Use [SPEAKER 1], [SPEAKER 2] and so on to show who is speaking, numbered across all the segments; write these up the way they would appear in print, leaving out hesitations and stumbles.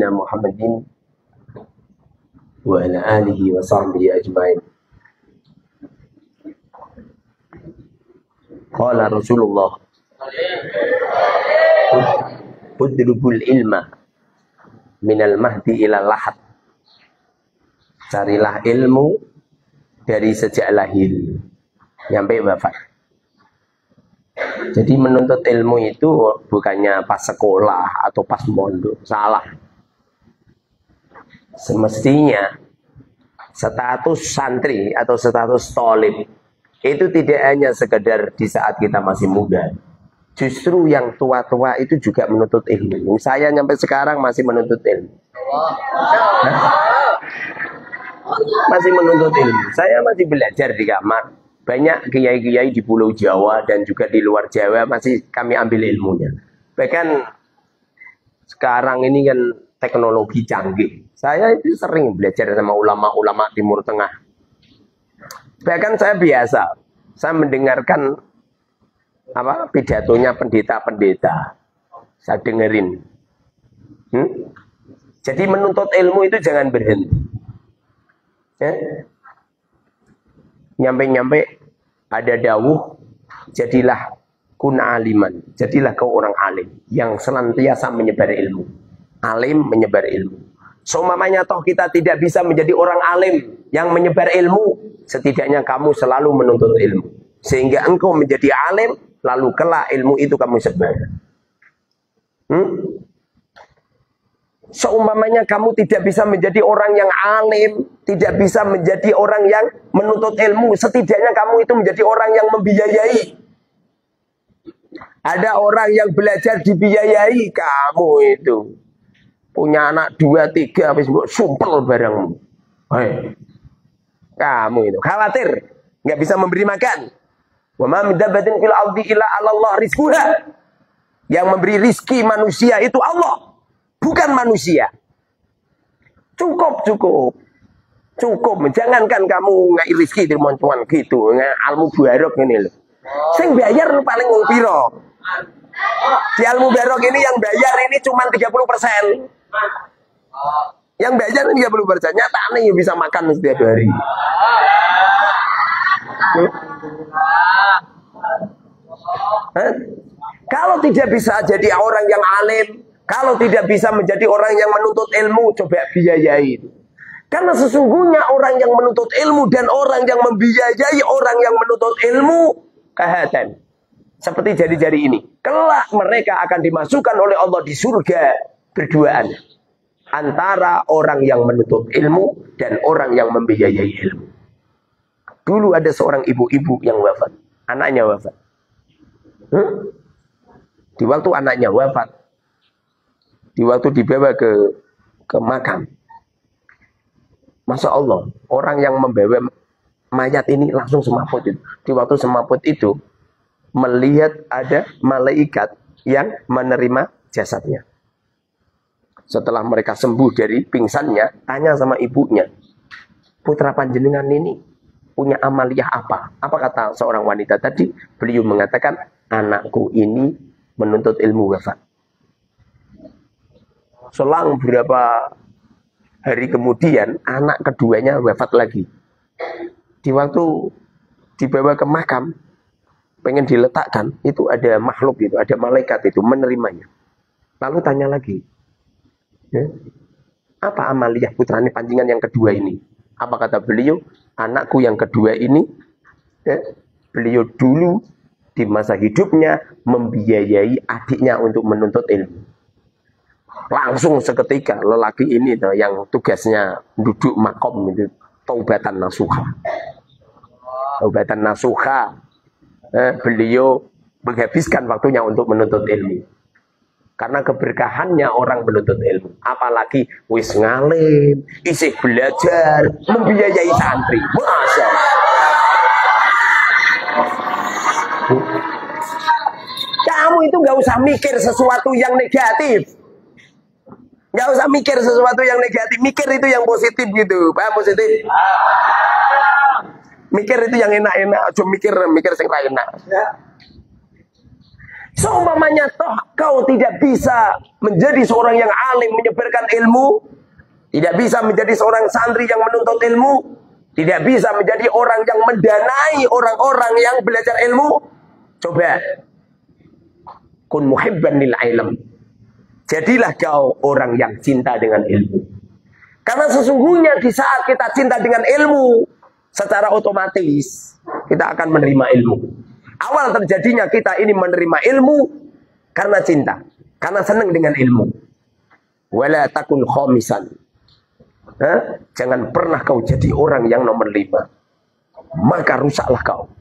[SPEAKER 1] Muhammadin wa ala alihi wa sahbihi ajma'in. Qala Rasulullah udrubul ilma minal mahdi ilal lahad. Carilah ilmu dari sejak lahir sampai wafat. Jadi menuntut ilmu itu bukannya pas sekolah atau pas mondok, salah. Semestinya status santri atau status thalib itu tidak hanya sekedar di saat kita masih muda. Justru yang tua-tua itu juga menuntut ilmu. Saya sampai sekarang masih menuntut ilmu. Masih menuntut ilmu. Saya masih belajar di kamar. Banyak kiai-kiai di Pulau Jawa dan juga di luar Jawa masih kami ambil ilmunya. Bahkan sekarang ini kan teknologi canggih. Saya itu sering belajar sama ulama-ulama Timur Tengah. Bahkan saya biasa, saya mendengarkan pidatonya pendeta-pendeta. Saya dengerin. Jadi menuntut ilmu itu jangan berhenti. Nyampe-nyampe ada dawuh, jadilah kun aliman, jadilah kau orang alim yang senantiasa menyebar ilmu. Alim menyebar ilmu. Seumpamanya toh kita tidak bisa menjadi orang alim yang menyebar ilmu, setidaknya kamu selalu menuntut ilmu. Sehingga engkau menjadi alim, lalu kelak ilmu itu kamu sebar. Seumpamanya kamu tidak bisa menjadi orang yang alim, tidak bisa menjadi orang yang menuntut ilmu, setidaknya kamu itu menjadi orang yang membiayai. Ada orang yang belajar dibiayai, kamu itu punya anak 2, 3, habis sumpel barangmu. Hei, kamu itu khawatir nggak bisa memberi makan. Wa ma min dabbatin fil ardi illa 'ala Allah rizquha. Yang memberi rizki manusia itu Allah, bukan manusia. Cukup. Jangankan kamu ngai rizki di moncuan gitu, almu barok ini loh. Sing bayar paling wong piro? Di almu barok ini yang bayar ini cuma 30%. Yang bayar 30%, nyatanya ya bisa makan setiap hari. Kalau tidak bisa jadi orang yang alim, kalau tidak bisa menjadi orang yang menuntut ilmu, coba biayai. Karena sesungguhnya orang yang menuntut ilmu dan orang yang membiayai orang yang menuntut ilmu, kehatan. Seperti jari-jari ini. Kelak mereka akan dimasukkan oleh Allah di surga berduaan. Antara orang yang menuntut ilmu dan orang yang membiayai ilmu. Dulu ada seorang ibu-ibu yang wafat. Anaknya wafat. Di waktu anaknya wafat, di waktu dibawa ke makam, Masya Allah, orang yang membawa mayat ini langsung semaput itu. Di waktu semaput itu, melihat ada malaikat yang menerima jasadnya. Setelah mereka sembuh dari pingsannya, tanya sama ibunya, putra panjenengan ini punya amaliyah apa? Apa kata seorang wanita tadi? Beliau mengatakan, anakku ini menuntut ilmu wafat. Selang beberapa hari kemudian, anak keduanya wafat lagi. Di waktu dibawa ke makam, pengen diletakkan, itu ada makhluk itu, ada malaikat itu menerimanya. Lalu tanya lagi, apa amaliyah putrane panjenengan yang kedua ini? Apa kata beliau? Anakku yang kedua ini, beliau dulu di masa hidupnya membiayai adiknya untuk menuntut ilmu. Langsung seketika lelaki ini yang tugasnya duduk makom itu taubatan nasuha. Taubatan nasuha. Beliau menghabiskan waktunya untuk menuntut ilmu. Karena keberkahannya orang menuntut ilmu. Apalagi wis ngalim, isih belajar, membiayai santri. Masya Allah. Kamu itu gak usah mikir sesuatu yang negatif. Gak usah mikir sesuatu yang negatif. Mikir itu yang positif gitu. Paham positif? Mikir itu yang enak-enak. Cuma mikir sing ra enak. Seumpamanya toh Kau tidak bisa menjadi seorang yang alim menyebarkan ilmu, tidak bisa menjadi seorang santri yang menuntut ilmu, tidak bisa menjadi orang yang mendanai orang-orang yang belajar ilmu. Coba, kun muhibban lil ilm. Jadilah kau orang yang cinta dengan ilmu. Karena sesungguhnya di saat kita cinta dengan ilmu, secara otomatis kita akan menerima ilmu. Awal terjadinya kita ini menerima ilmu karena cinta, karena senang dengan ilmu. Wala takun khamisan. Jangan pernah kau jadi orang yang nomor 5. Maka rusaklah kau.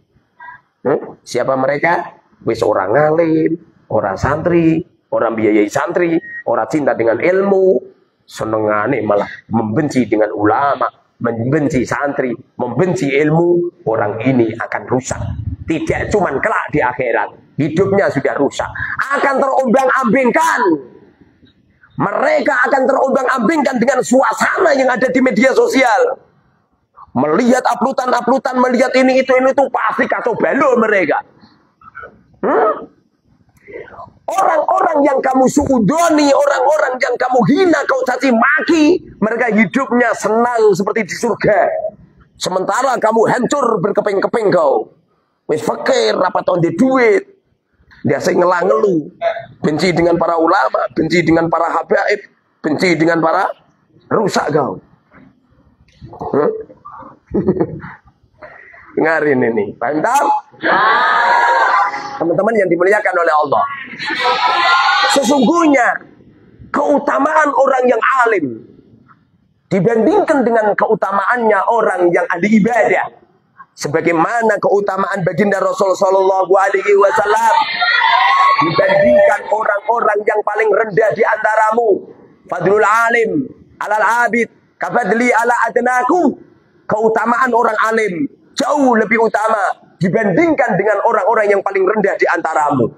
[SPEAKER 1] Siapa mereka? Wis orang alim, orang santri, orang biayai santri, orang cinta dengan ilmu, senengane malah membenci dengan ulama, membenci santri, membenci ilmu. Orang ini akan rusak. Tidak cuman kelak di akhirat, hidupnya sudah rusak, akan terombang-ambingkan. Mereka akan terombang-ambingkan dengan suasana yang ada di media sosial. Melihat uploadan, melihat ini itu pasti kacau balau mereka. Orang-orang yang kamu suudoni, orang-orang yang kamu hina, kau caci maki, mereka hidupnya senang seperti di surga. Sementara kamu hancur berkeping-keping kau. Wis fakir, rapat tahun di duit. Dia sing ngelang-ngelu. Benci dengan para ulama, benci dengan para habaib, benci dengan para rusak kau. Dengarin ini, paham? Teman-teman yang dimuliakan oleh Allah. Sesungguhnya keutamaan orang yang alim dibandingkan dengan keutamaannya orang yang ahli ibadah. Sebagaimana keutamaan baginda Rasul Sallallahu Alaihi Wasallam dibandingkan orang-orang yang paling rendah di antaramu. Fadlul alim alal abid kafadli ala adnakum. Keutamaan orang alim jauh lebih utama dibandingkan dengan orang-orang yang paling rendah di antaramu.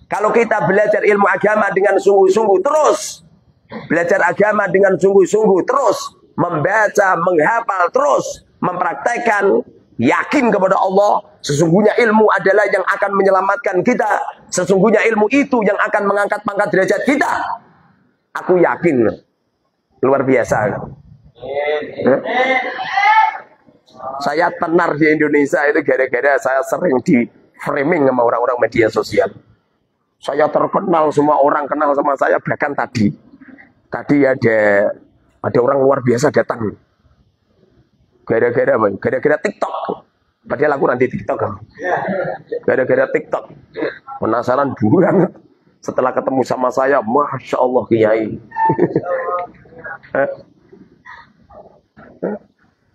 [SPEAKER 1] Kalau kita belajar ilmu agama dengan sungguh-sungguh terus, belajar agama dengan sungguh-sungguh terus, membaca, menghafal terus, mempraktekkan, yakin kepada Allah, sesungguhnya ilmu adalah yang akan menyelamatkan kita. Sesungguhnya ilmu itu yang akan mengangkat pangkat derajat kita. Aku yakin, luar biasa. Saya tenar di Indonesia itu gara-gara saya sering di framing sama orang-orang media sosial. Saya terkenal, semua orang kenal sama saya. Bahkan tadi ada orang luar biasa datang. Gara-gara apa? Gara-gara TikTok. Padahal aku nanti TikTok. Gara-gara TikTok. Penasaran banget. Setelah ketemu sama saya, Masya Allah Kiai.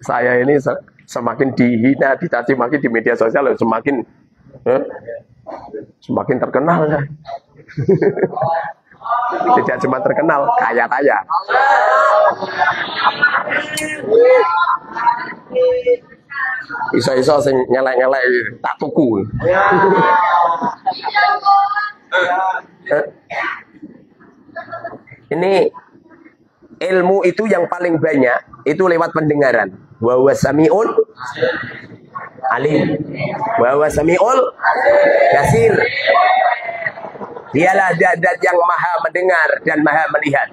[SPEAKER 1] Saya ini semakin dihina, dicaci maki di media sosial, semakin terkenal. Tidak cuma terkenal, kaya-kaya. Iso-iso sing ngelek-ngelek tak tuku. Ini ilmu itu yang paling banyak itu lewat pendengaran. Wa huwa samiul alim. Wa huwa samiul basir. Dialah zat yang maha mendengar dan maha melihat.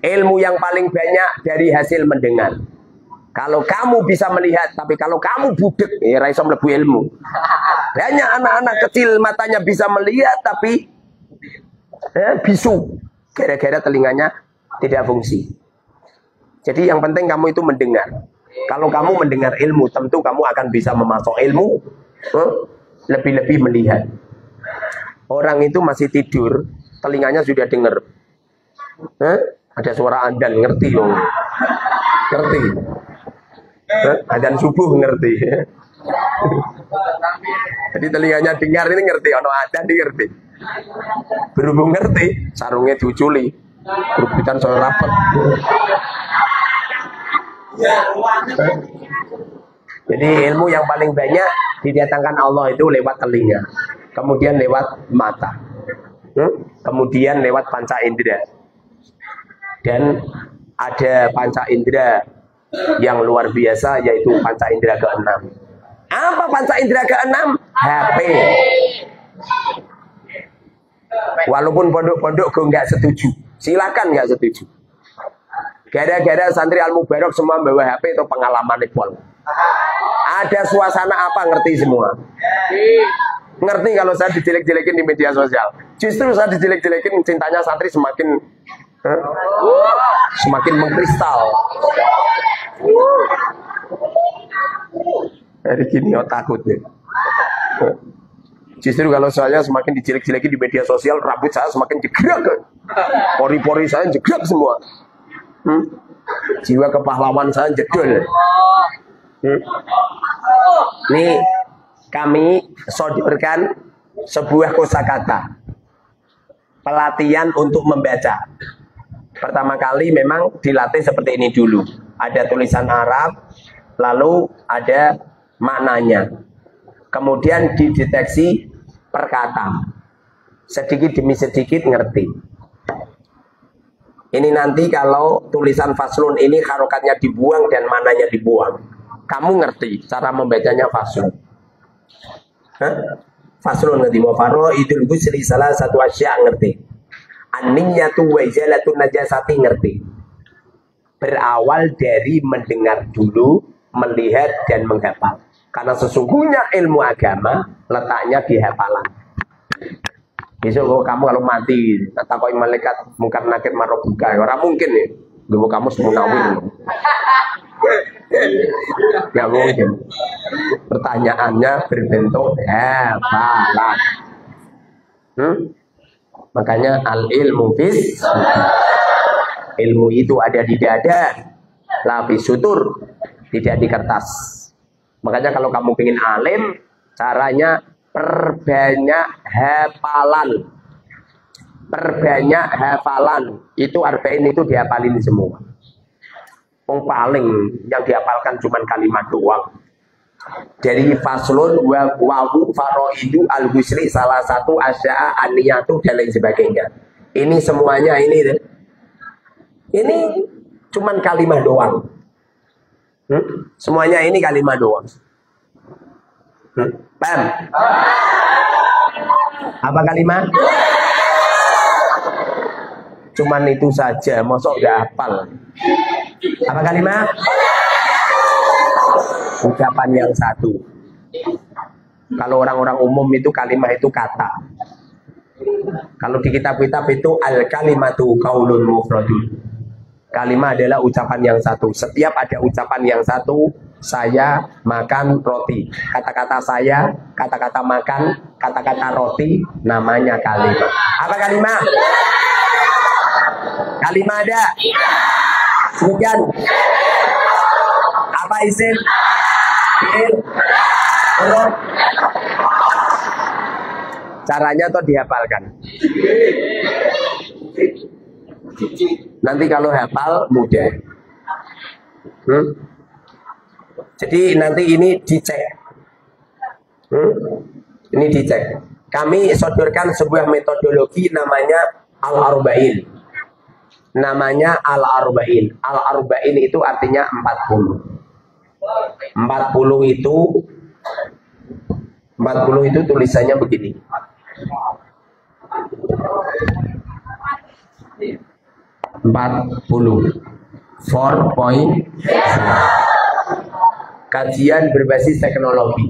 [SPEAKER 1] Ilmu yang paling banyak dari hasil mendengar. Kalau kamu bisa melihat, tapi kalau kamu budek, ya raiso mlebu ilmu. Banyak anak-anak kecil matanya bisa melihat, tapi bisu. Gara-gara telinganya tidak fungsi. Jadi yang penting kamu itu mendengar. Kalau kamu mendengar ilmu, tentu kamu akan bisa memasok ilmu, lebih-lebih melihat. Orang itu masih tidur, telinganya sudah dengar. Ada suara adzan, ngerti dong. Ngerti. Adzan subuh ngerti. Jadi telinganya dengar ini ngerti, ono adzan ngerti. Berhubung ngerti, sarungnya diuculi. Berebutan soal rapet. Jadi ilmu yang paling banyak didatangkan Allah itu lewat telinga. Kemudian lewat mata, kemudian lewat panca indera, dan ada panca indera yang luar biasa yaitu panca indera ke-6. Apa panca indera ke-6? HP. Walaupun pondok-pondok gue nggak setuju, silakan nggak setuju. Gara-gara santri Al-Mubarak semua bawa HP itu pengalaman pol. Ada suasana apa ngerti semua. Ngerti kalau saya dijelek-jelekin di media sosial. Justru saya dijelek-jelekin cintanya santri semakin semakin mengkristal. Hari gini takut nih. Justru kalau saya semakin dijelek-jelekin di media sosial, rambut saya semakin jegrek. Pori-pori saya jegrek semua. Jiwa kepahlawan saya jedul. Nih kami sodorkan sebuah kosakata pelatihan untuk membaca. Pertama kali memang dilatih seperti ini dulu. Ada tulisan Arab, lalu ada maknanya. Kemudian dideteksi perkata. Sedikit demi sedikit ngerti. Ini nanti kalau tulisan faslun ini harokatnya dibuang dan mananya dibuang. Kamu ngerti cara membacanya faslun. Faslun ngerti. Wa faraidul ghusli salah satu asya ngerti. An-niyyatu wa izalatun najasati ngerti. Berawal dari mendengar dulu, melihat dan menghafal. Karena sesungguhnya ilmu agama letaknya di hafalan. Besok kamu kalau mati, takoi malaikat mungkar nakir marobuka, orang mungkin nih, gue kamu semunawir. Gak mungkin. Pertanyaannya berbentuk hafalan. Makanya al ilmu bis, ilmu itu ada di dada, lapis sutur, tidak di kertas. Makanya kalau kamu ingin alim, caranya perbanyak hafalan. Perbanyak hafalan. Itu arba'in itu dihafalin semua. Yang paling yang dihafalkan cuma kalimat doang. Dari faslun wa wawu faroidu al-husri salah satu asya'a an-niyatu dan lain sebagainya. Ini semuanya ini cuma kalimat doang. Semuanya ini kalimat doang. Paham? Apa kalimat? Cuman itu saja, mosok gak hafal. Apa kalimat? Ucapan yang satu. Kalau orang-orang umum itu kalimat itu kata. Kalau di kitab-kitab itu al-kalimatu qaulun mufradun. Kalimat adalah ucapan yang satu. Setiap ada ucapan yang satu, saya makan roti. Kata-kata saya, kata-kata makan, kata-kata roti, namanya kalimat. Apa kalimat? Kalimat ada? Kemudian apa isim? Caranya tuh dihafalkan. Nanti kalau hafal mudah. Jadi nanti ini dicek. Ini dicek. Kami sodorkan sebuah metodologi namanya Al-Arba'in. Namanya Al-Arba'in. Al-Arba'in itu artinya 40. 40 itu tulisannya begini. 4 point kajian berbasis teknologi.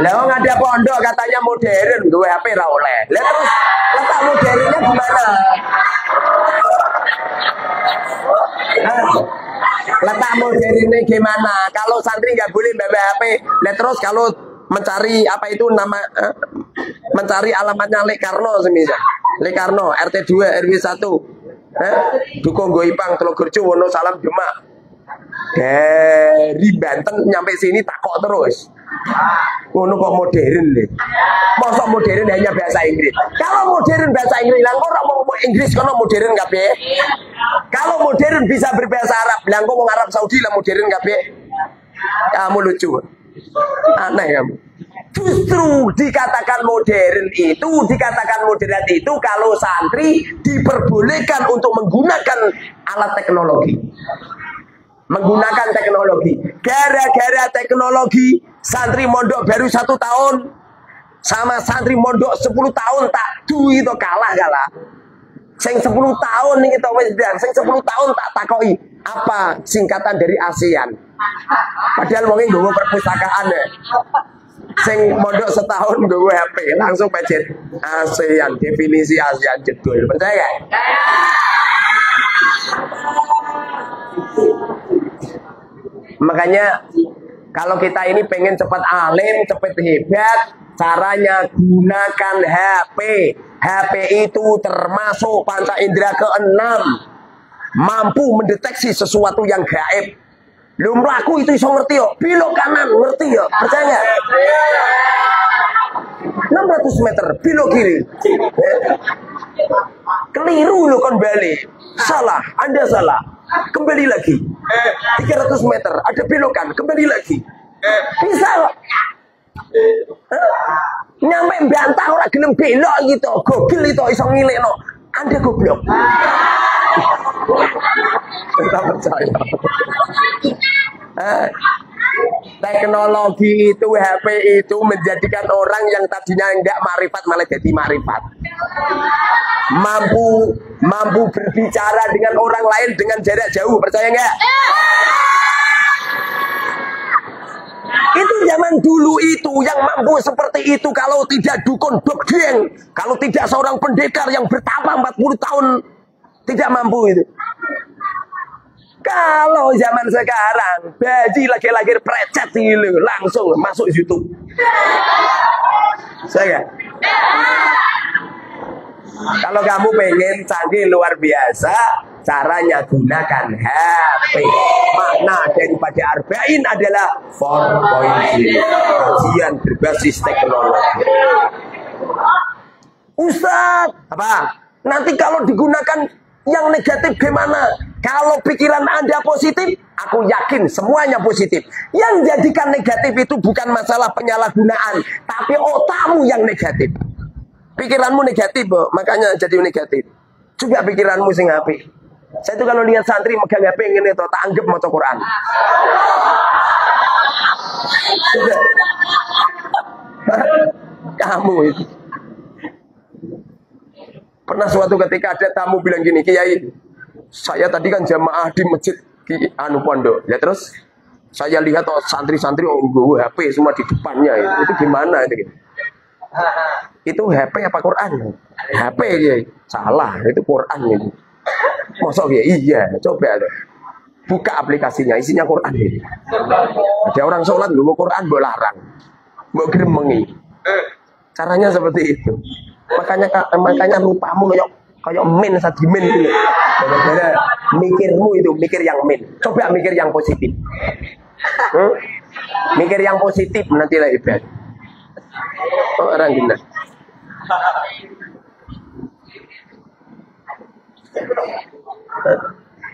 [SPEAKER 1] Lah ada pondok katanya modern, gue HP ra oleh. Lah terus letak modernnya gimana? Letak modernnya gimana? Kalau santri nggak boleh bawa HP. Lah terus kalau mencari apa itu nama mencari alamatnya Lekarno semisal. Lekarno RT 2 RW 1. Dukung Goipang Telogorjo Wono Salam Demak. Dari Banten nyampe sini takok terus. Ngono kok modern deh. Masa modern hanya bahasa Inggris. Kalau modern bahasa Inggris lah kok ngomong Inggris kono modern kabeh. Kalau modern bisa berbahasa Arab, lah kok wong Arab Saudi lah modern kabeh. Kamu lucu. Aneh kamu. Justru dikatakan modern itu kalau santri diperbolehkan untuk menggunakan alat teknologi. Menggunakan teknologi. Gara-gara teknologi, santri mondok baru 1 tahun sama santri mondok 10 tahun tak duwi to kalah. Sing 10 tahun nih kita wis dan sing 10 tahun tak takoki apa singkatan dari ASEAN. Padahal wong nggowo perpustakaan ya. Sing mondok setahun nggowo HP langsung pejet ASEAN, definisi ASEAN jedul. Percaya gak? Makanya kalau kita ini pengen cepat alim, cepat hebat, caranya gunakan HP. HP itu termasuk panca indera keenam, mampu mendeteksi sesuatu yang gaib. Lu mlaku itu iso ngerti yo, belok kanan ngerti yo, percaya? 600 meter belok kiri. Keliru lu kon balik. Salah, Anda salah. Kembali lagi. 300 meter ada belokan, kembali lagi. Bisa kok. Nyampe bantah ora gelem belok gitu. Gogel itu iso ngilekno. Anda goblok. Kita percaya. Teknologi itu, HP itu menjadikan orang yang tadinya enggak marifat malah jadi marifat. Mampu berbicara dengan orang lain dengan jarak jauh, percaya enggak? Itu zaman dulu itu yang mampu seperti itu kalau tidak dukun dokdeng, kalau tidak seorang pendekar yang bertapa 40 tahun tidak mampu itu. Kalau zaman sekarang baji lagi-lagi precet ini langsung masuk YouTube. Saya kalau kamu pengen canggih luar biasa, caranya gunakan HP. Makna daripada Arba'in adalah 4.0, kajian berbasis teknologi. Ustaz, apa? Nanti kalau digunakan yang negatif gimana? Kalau pikiran Anda positif, aku yakin semuanya positif. Yang jadikan negatif itu bukan masalah penyalahgunaan, tapi otakmu yang negatif. Pikiranmu negatif, makanya jadi negatif. Juga pikiranmu sing apik. Saya itu kalau lihat santri megang HP ngene to, tak anggap maca Quran. Kamu itu. Pernah suatu ketika ada tamu bilang gini, Kiai, saya tadi kan jamaah di masjid anu pondok. Ya terus saya lihat santri-santri nggowo HP semua di depannya itu gimana itu? Itu HP apa Quran? HP ya. Salah, itu Quran itu. Mosok ya? Iya, coba buka aplikasinya, isinya Quran ini. Ada orang sholat nggowo Quran mbok larang. Mbok gremengi. Caranya seperti itu. Makanya lupamu kayak min sadimin gitu. Gara-gara mikirmu itu mikir yang min. Coba mikir yang positif. Mikir yang positif nanti lah ibadah. Oh, orang gila.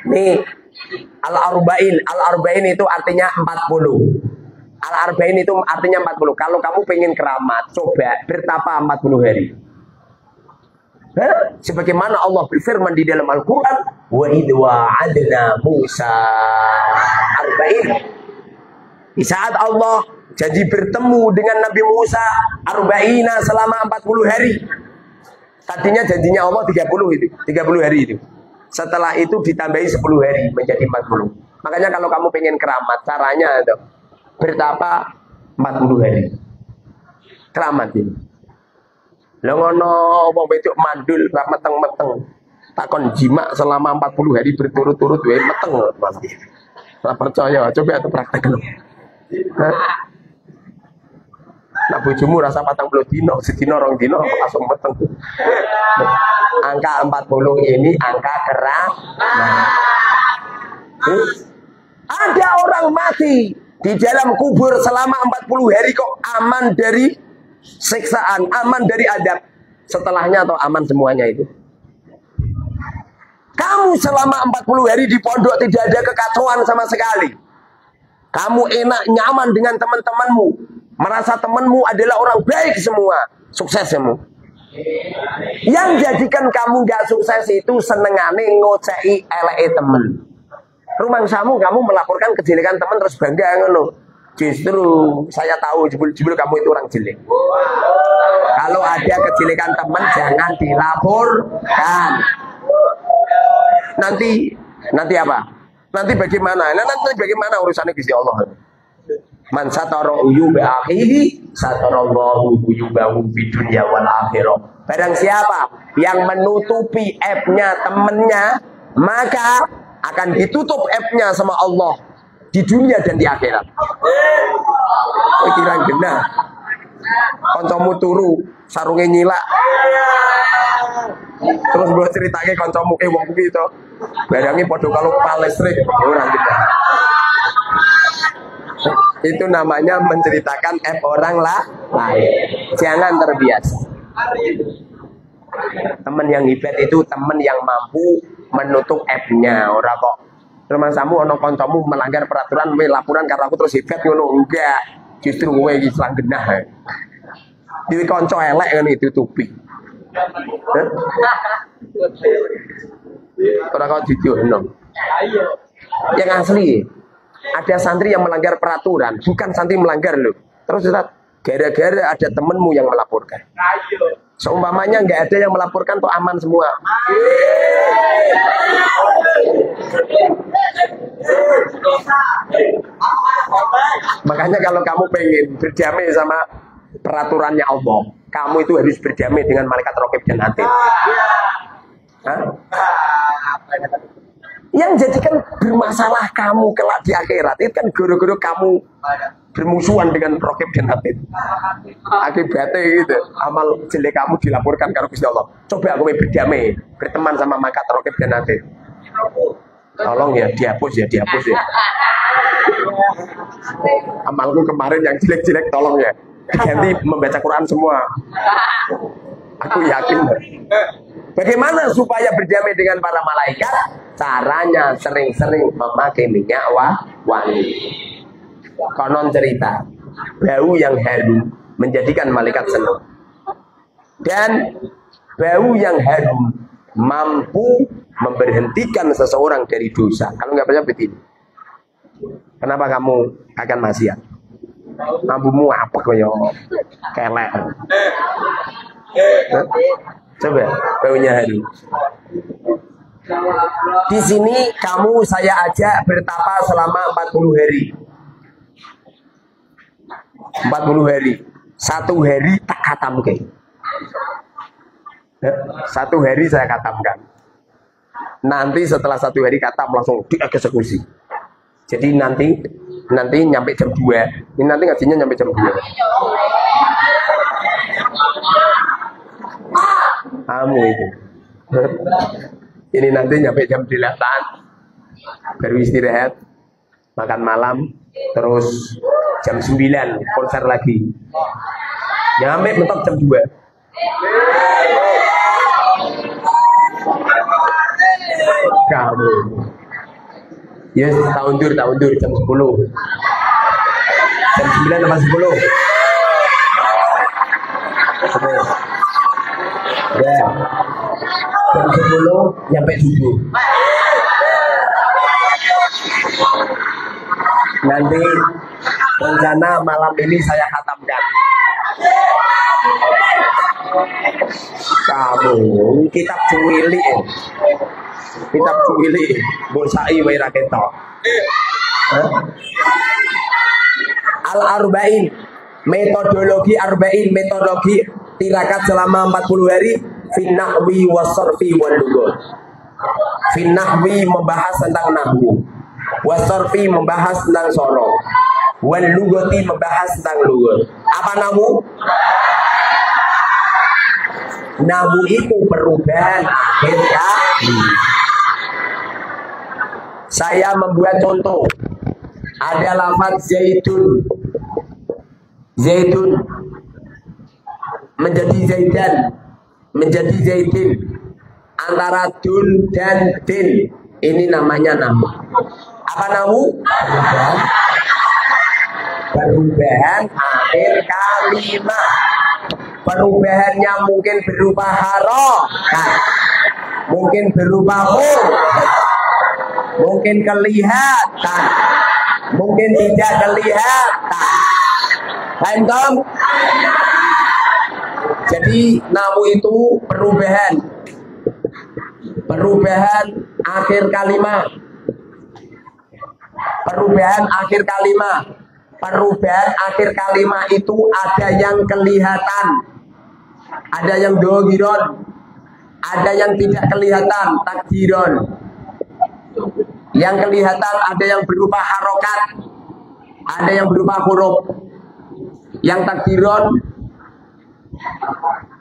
[SPEAKER 1] Nih Al-Arba'in itu artinya 40. Al-Arba'in itu artinya 40. Kalau kamu pengen keramat, coba bertapa 40 hari. Sebagaimana Allah berfirman di dalam Al-Quran, wa idh wa'adna Musa arba'in. Di saat Allah jadi bertemu dengan Nabi Musa arba'ina selama 40 hari. Tadinya janjinya Allah 30 itu, 30 hari itu. Setelah itu ditambahi 10 hari menjadi 40. Makanya kalau kamu pengen keramat, caranya itu bertapa 40 hari. Keramat ini. Lah ngono wong wedok mandul ra meteng-meteng. Takon jima selama 40 hari berturut-turut wae meteng Mas. Ora percaya, coba itu praktekno. Nah bojomu rasa 40 dino, sedina rong dino langsung meteng. Angka 40 ini angka keramat. Ada orang mati di dalam kubur selama 40 hari kok aman dari siksaan, aman dari adab. Setelahnya atau aman semuanya itu. Kamu selama 40 hari di pondok tidak ada kekacauan sama sekali. Kamu enak, nyaman dengan teman-temanmu. Merasa temanmu adalah orang baik semua. Sukses semua. Yang jadikan kamu gak sukses itu senengane ngocei eleke temen. Rumangsamu kamu melaporkan kejelekan teman terus bangga ngono. Justru saya tahu jebul kamu itu orang jelek. Kalau ada kejelekan teman jangan dilaporkan. Nanti apa? Nanti bagaimana? Nanti bagaimana urusannya Gusti Allah? Man satara uyuba akhihi satarallahu uyubahu fid dunya wal akhirah. Barang siapa yang menutupi aibnya temannya, maka akan ditutup aibnya sama Allah di dunia dan di akhirat. Kira genah. Kancamu turu, sarunge nyilak. Terus gue ceritake kancamu wong kuwi to. Barange padha karo palestrik ora gitu. Itu namanya menceritakan aib orang lain. Jangan terbiasa. Teman yang hebat itu teman yang mampu menutup aibnya. Ora kok rumahmu ono kancamu melanggar peraturan, laporan karena aku terus hebat ngono. Enggak. Justru kowe iki selang genah. Iki kanca elek kan ditutupi. Ora kok dijono. Yang asli ada santri yang melanggar peraturan, bukan santri melanggar loh. Terus Ustaz, gara-gara ada temenmu yang melaporkan. Seumpamanya nggak ada yang melaporkan tuh aman semua. Makanya kalau kamu pengen berdamai sama peraturannya Allah, kamu itu harus berdamai dengan malaikat raqib dan atid. Yang jadikan bermasalah kamu kelak di akhirat itu kan guru-guru kamu bermusuhan dengan raqib dan atid. Akibatnya gitu, amal jelek kamu dilaporkan karo Gusti Allah. Coba aku berdamai, berteman sama malaikat raqib dan atid. Tolong ya dihapus ya. Amalku kemarin yang jelek-jelek tolong ya. Ganti membaca Quran semua. Aku yakin. Bagaimana supaya berdamai dengan para malaikat? Caranya sering-sering memakai minyak wangi. Konon cerita, bau yang harum menjadikan malaikat senang. Dan bau yang harum mampu memberhentikan seseorang dari dosa. Kalau nggak percaya begini. Kenapa kamu akan maksiat? Mampumu apa koyo kelek? Coba baunya harum. Di sini kamu saya ajak bertapa selama 40 hari. 40 hari. 1 hari tak khatamkan. 1 hari saya khatamkan. Nanti setelah 1 hari khatam langsung dieksekusi. Jadi nanti nyampe jam 2. Ini nanti ngajinya nyampe jam 2. Kamu itu. Ini nanti nyampe jam 8. Baru istirahat. Makan malam. Terus jam 9 konser lagi. Nyampe mentok jam 2. Kamu. Yes, tahun dur jam 10. Jam 9 sama 10. Ya. Jam 10 nyampe subuh. Nanti rencana malam ini saya khatamkan. Kamu kitab cuwili. Kitab cuwili bosai wae ra ketok. Al-Arba'in, metodologi arba'in, metodologi tirakat selama 40 hari. Finnahwi wasarfi wal lughah. Finnahwi membahas tentang nahwu, wasarfi membahas tentang sorong, wal lughati membahas tentang lughat. Apa nahwu? Nahwu itu perubahan akhir kali. Saya membuat contoh. Ada lafaz zaitun. Zaitun menjadi zaidan, menjadi zaidin. Antara dun dan din. Ini namanya nahwu. Apa nahwu? Perubahan akhir kalimat. Perubahannya mungkin berupa harokat, mungkin berupa huruf, mungkin kelihatan, mungkin tidak kelihatan. Paham? Jadi namu itu perubahan akhir kalimat. Perubahan akhir kalimat itu ada yang kelihatan, ada yang dogiron, ada yang tidak kelihatan, takdiron. Yang kelihatan ada yang berupa harokat, ada yang berupa huruf. Yang takdiron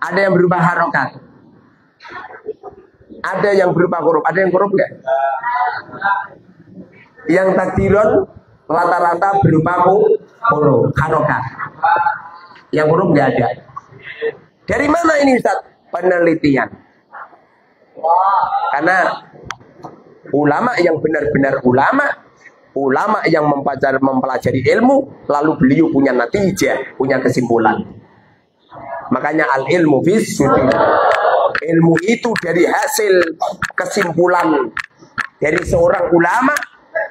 [SPEAKER 1] ada yang berupa harokat, ada yang berupa huruf. Ada yang huruf enggak? Yang takdiron rata-rata berupa huruf, harokat. Yang huruf enggak ada. Dari mana ini Ustaz? Penelitian. Karena ulama yang benar-benar ulama yang mempelajari ilmu, lalu beliau punya natijah, punya kesimpulan. Makanya al-ilmu fis sudur. Ilmu itu dari hasil kesimpulan dari seorang ulama,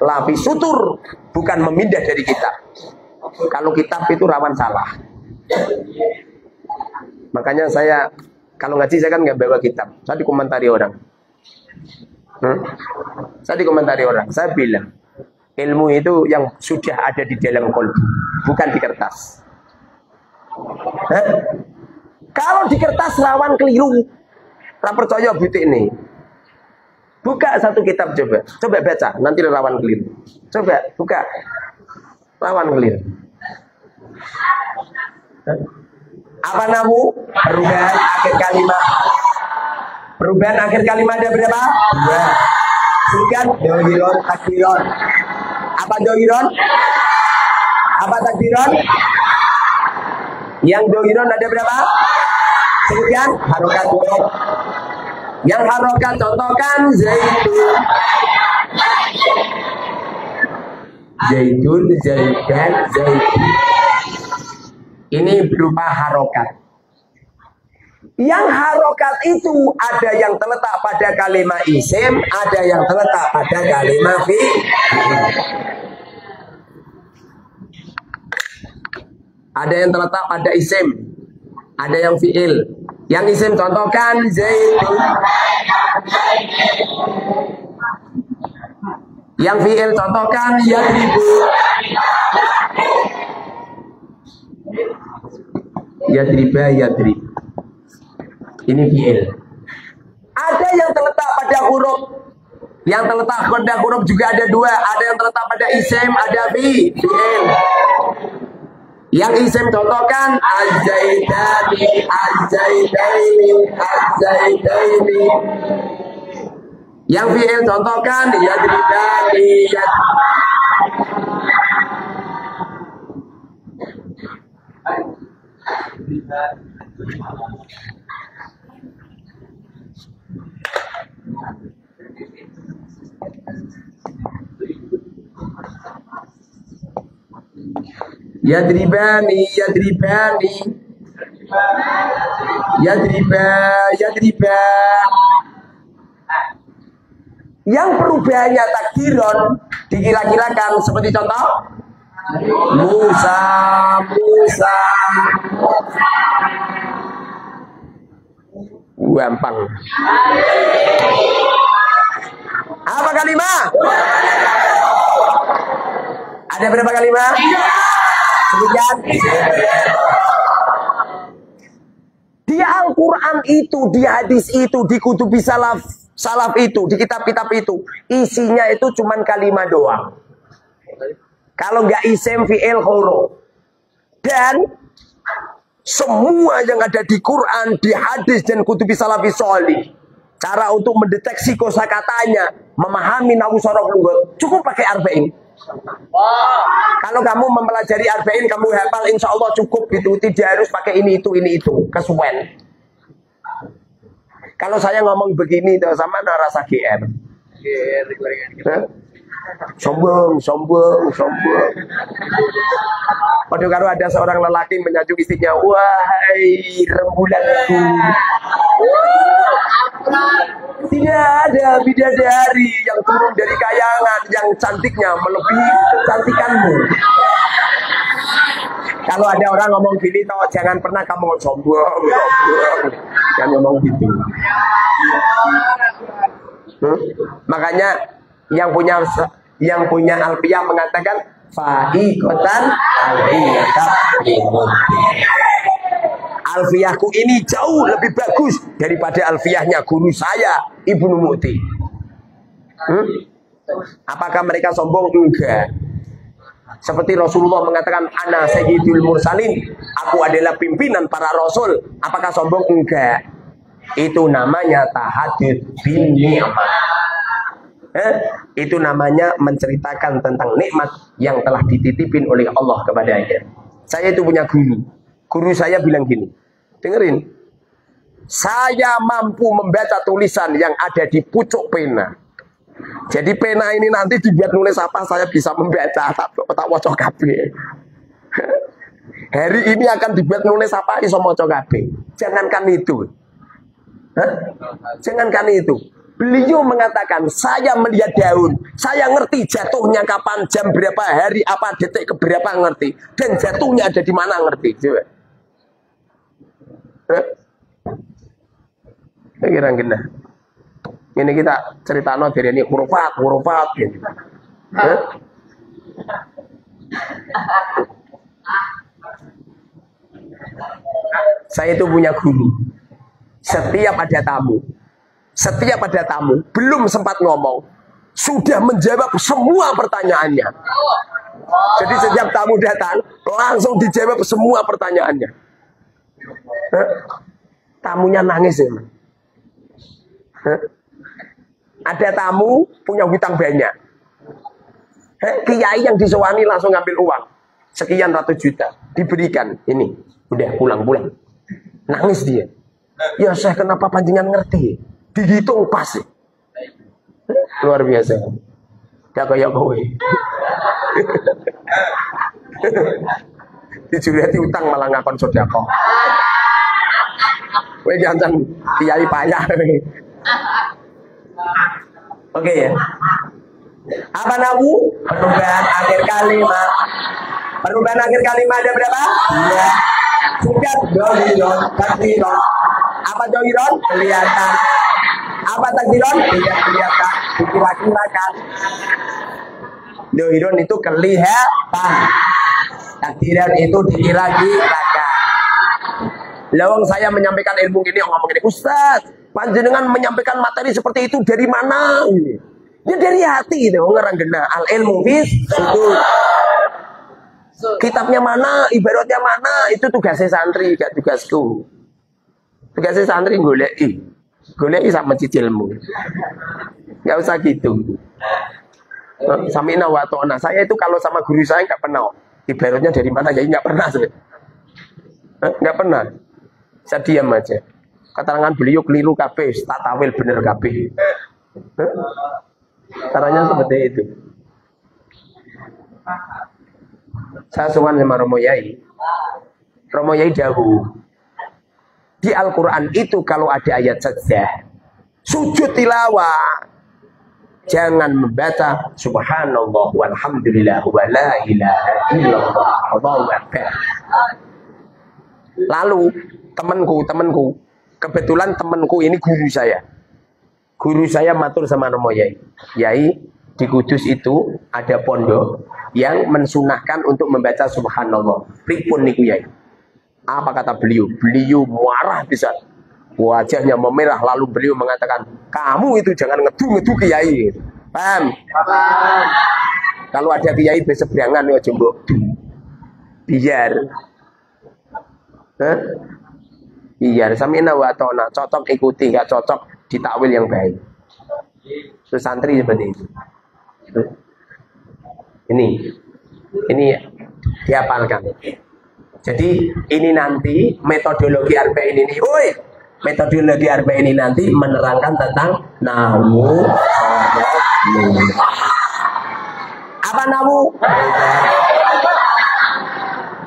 [SPEAKER 1] la fis sudur, bukan memindah dari kitab. Kalau kitab itu rawan salah. Makanya saya kalau ngaji saya kan nggak bawa kitab, saya dikomentari orang. Saya bilang ilmu itu yang sudah ada di dalam qalbi, bukan di kertas. Kalau di kertas rawan keliru. Tak percaya butik ini. Buka satu kitab coba baca, nanti rawan keliru. Coba buka, rawan keliru. Apa namu? Perubahan akhir kalimat. Perubahan akhir kalimat ada berapa? 2. Sebutkan dohiron, takdiron. Apa dohiron? Apa takdiron? Yang dohiron ada berapa? Sebutkan harokat huruf. Yang harokat contohkan zaitun. Zaitun, zaitan, zaitun. Ini berupa harokat. Yang harokat itu ada yang terletak pada kalimat isim, ada yang terletak pada kalimat fi'il. Ada yang terletak pada isim, ada yang fi'il. Yang isim contohkan zaitun. Yang fi'il contohkan yadribu. Yadriba, yadrib. Ini fi'il. Ada yang terletak pada huruf. Yang terletak pada huruf juga ada 2. Ada yang terletak pada isim, ada fi'il. Yang isim contohkan az-zaitani, az-zaitaini, az-zaitaini. Yang fi'il contohkan yadribani, yadribani, yadribani, yadriba, yadriba. Yang perubahannya takdiron dikira-kirakan seperti contoh Musa, Musa. Gampang. Apa kalimat? Ada berapa kalimat? Sebutkan. Di Al-Quran itu, di hadis itu, di kutubi salaf itu, di kitab-kitab itu, isinya itu cuman kalimat doang. Kalau nggak isim, fi'il, huruf. Dan semua yang ada di Quran, di hadis dan kutubi salafi sholih, cara untuk mendeteksi kosakatanya, memahami nahwu sorof lughat, cukup pakai arba'in. Kalau kamu mempelajari arba'in, kamu hafal, insya Allah cukup gitu. Tidak harus pakai ini itu, kesuwen. Kalau saya ngomong begini, sama rasa GR. Sombong. Padahal kalau ada seorang lelaki menyanjung istrinya, wahai rembulanku, tidak ada bidadari yang turun dari kayangan yang cantiknya melebihi kecantikanmu. Kalau ada orang ngomong gini, toh jangan pernah kamu sombong. Jangan ngomong gitu. Makanya yang punya Alfiyah mengatakan fa'iqatan Alfiyahku ini jauh lebih bagus daripada alfiyahnya guru saya Ibnu Mu'ti. Apakah mereka sombong? Enggak. Seperti Rasulullah mengatakan ana sayyidul mursalin, aku adalah pimpinan para rasul. Apakah sombong? Enggak. Itu namanya tahadud bin ni'mah. Itu namanya menceritakan tentang nikmat yang telah dititipin oleh Allah kepadanya. Saya itu punya guru. Guru saya bilang gini, dengerin. Saya mampu membaca tulisan yang ada di pucuk pena. Jadi pena ini nanti dibuat nulis apa saya bisa membaca, tak wocok kabeh. Hari ini akan dibuat nulis apa iso maca kabeh. Jangankan itu. Jangankan itu. Beliau mengatakan, saya melihat daun, saya ngerti jatuhnya kapan, jam berapa, hari apa, detik keberapa ngerti, dan jatuhnya ada di mana ngerti. Coba. Kira-kira. Ini kita cerita dari ini hurufat gitu. Saya itu punya guru. Setiap ada tamu, belum sempat ngomong, sudah menjawab semua pertanyaannya. Jadi setiap tamu datang, langsung dijawab semua pertanyaannya. Tamunya nangis ya. Ada tamu punya hutang banyak. Kiai yang disewangi langsung ngambil uang. Sekian ratus juta. Diberikan. Ini. Udah pulang. Nangis dia. Ya saya kenapa panjenengan ngerti? Dihitung pas. Luar biasa. Gak kayak kowe. Dijurati utang malah ngakon sedekah. Kowe jangan kiai payah. Oke ya. Apa namu? Perubahan akhir kalimat. Perubahan akhir kalimat ada berapa? Dua. Sudah dohiron, takdiron. Apa dohiron? Kelihatan. Apa takdiron? Tidak kelihatan. Dikira-kirakan. Dohiron itu kelihatan. Takdiran itu dikira-kirakan. Lawang saya menyampaikan ilmu ini, ngomong ini, Ustaz, panjenengan menyampaikan materi seperti itu dari mana? Ya dari hati itu, ngerang gena. Al ilmu bis itu. Kitabnya mana, ibaratnya mana, itu tugasnya santri, gak tugasku. Tugasnya santri goleki sama cicilmu. Gak usah gitu. Samina wa ta'na. Saya itu kalau sama guru saya gak pernah. Ibaratnya dari mana, jadi gak pernah. Gak pernah. Saya diam aja. Keterangan beliau keliru kabeh, tak tawil bener kabeh. Caranya seperti itu. Saya sowan sama Romo Yai. Romo Yai dahulu. Di Al-Quran itu kalau ada ayat sajdah, sujud tilawah, jangan membaca subhanallah walhamdulillah wa la ilaha illallah Allahu akbar. Lalu temanku, kebetulan temanku ini guru saya. Guru saya matur sama Romo Yai. Yai, di Kudus itu ada pondok yang mensunahkan untuk membaca subhanallah. Pripun niku Yai? Apa kata beliau? Beliau marah bisa. Wajahnya memerah lalu beliau mengatakan, kamu itu jangan ngedu-ngedu Kiai. Paham? Paham. Kalau ada Kiai bersebrangan ya jembok. Biar. Biar samina wa ta'na, cocok ikuti, gak cocok ditakwil yang baik. Itu santri seperti itu. Ini dihafalkan. Jadi ini nanti metodologi arba'in ini. Metodologi arba'in ini nanti menerangkan tentang nawu, apa nawu?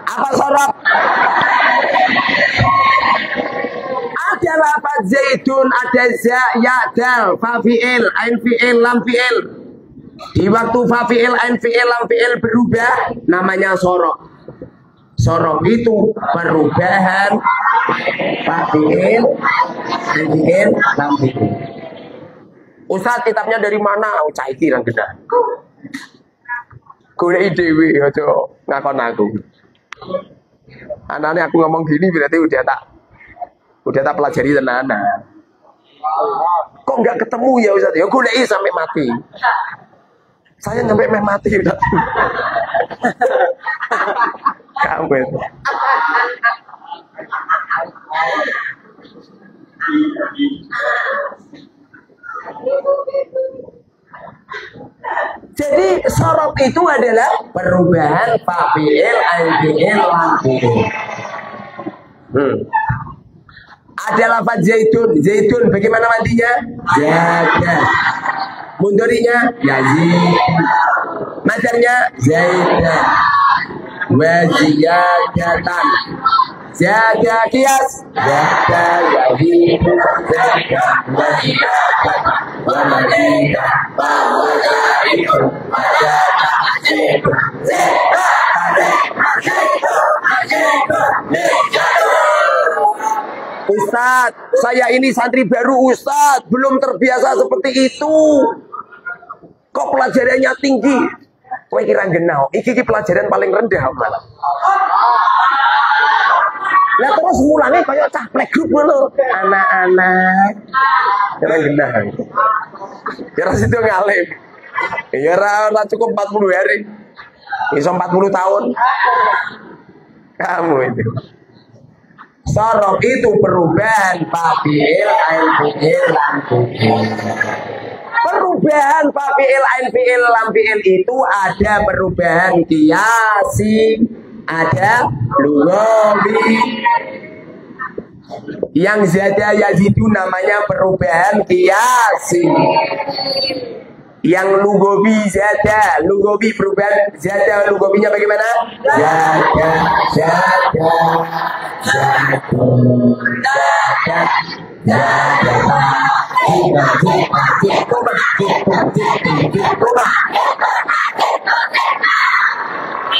[SPEAKER 1] Apa sorot? Ada lafaz zaidun, ada za, ya, dal, fa fi'il, ain fi'il, lam fi'il. Di waktu fa fi'il, ain fi'il, lam fi'il berubah namanya sorot. Sorok itu perubahan fa'il, fi'il, lam fi'il. Ustaz kitabnya dari mana? Oh, cah iki lan genah. Goleki dhewe aja ngakon aku. Anaknya aku ngomong gini berarti udah tak pelajari tenanan. Kok nggak ketemu ya Ustaz? Ya goleki sampai mati. Saya sampai mati udah. Kamu itu. Jadi sorot itu adalah perubahan fa'il, al-fi'il, lam-fi'il. Ada lafaz zaitun. Zaitun bagaimana matinya? Jaga. Mundurinya yazid. Majarnya zaidah. Waziyadatan. Jaga kias. Jaga yazid. Jaga waziyadatan. Wamadidah. Wamadidah. Ustadz, saya ini santri baru Ustadz, belum terbiasa seperti itu. Kok pelajarannya tinggi? Kowe kira genah, iki pelajaran paling rendah malah. Lah terus mulane kaya cah playgroup ngono. Anak-anak. Kira genah. Kira situ ngalim. Ya ora cukup 40 hari. Iso 40 tahun. Kamu itu. Sorok itu perubahan fa'il, al-fi'il, lam-fi'il. Perubahan fa'il, al-fi'il, lam-fi'il itu ada perubahan qiyasi, ada lughawi. Yang zada yazidu namanya perubahan qiyasi. Yang lugobi zada, lugobi perubahan zada, lugobinya bagaimana? Zada, zada,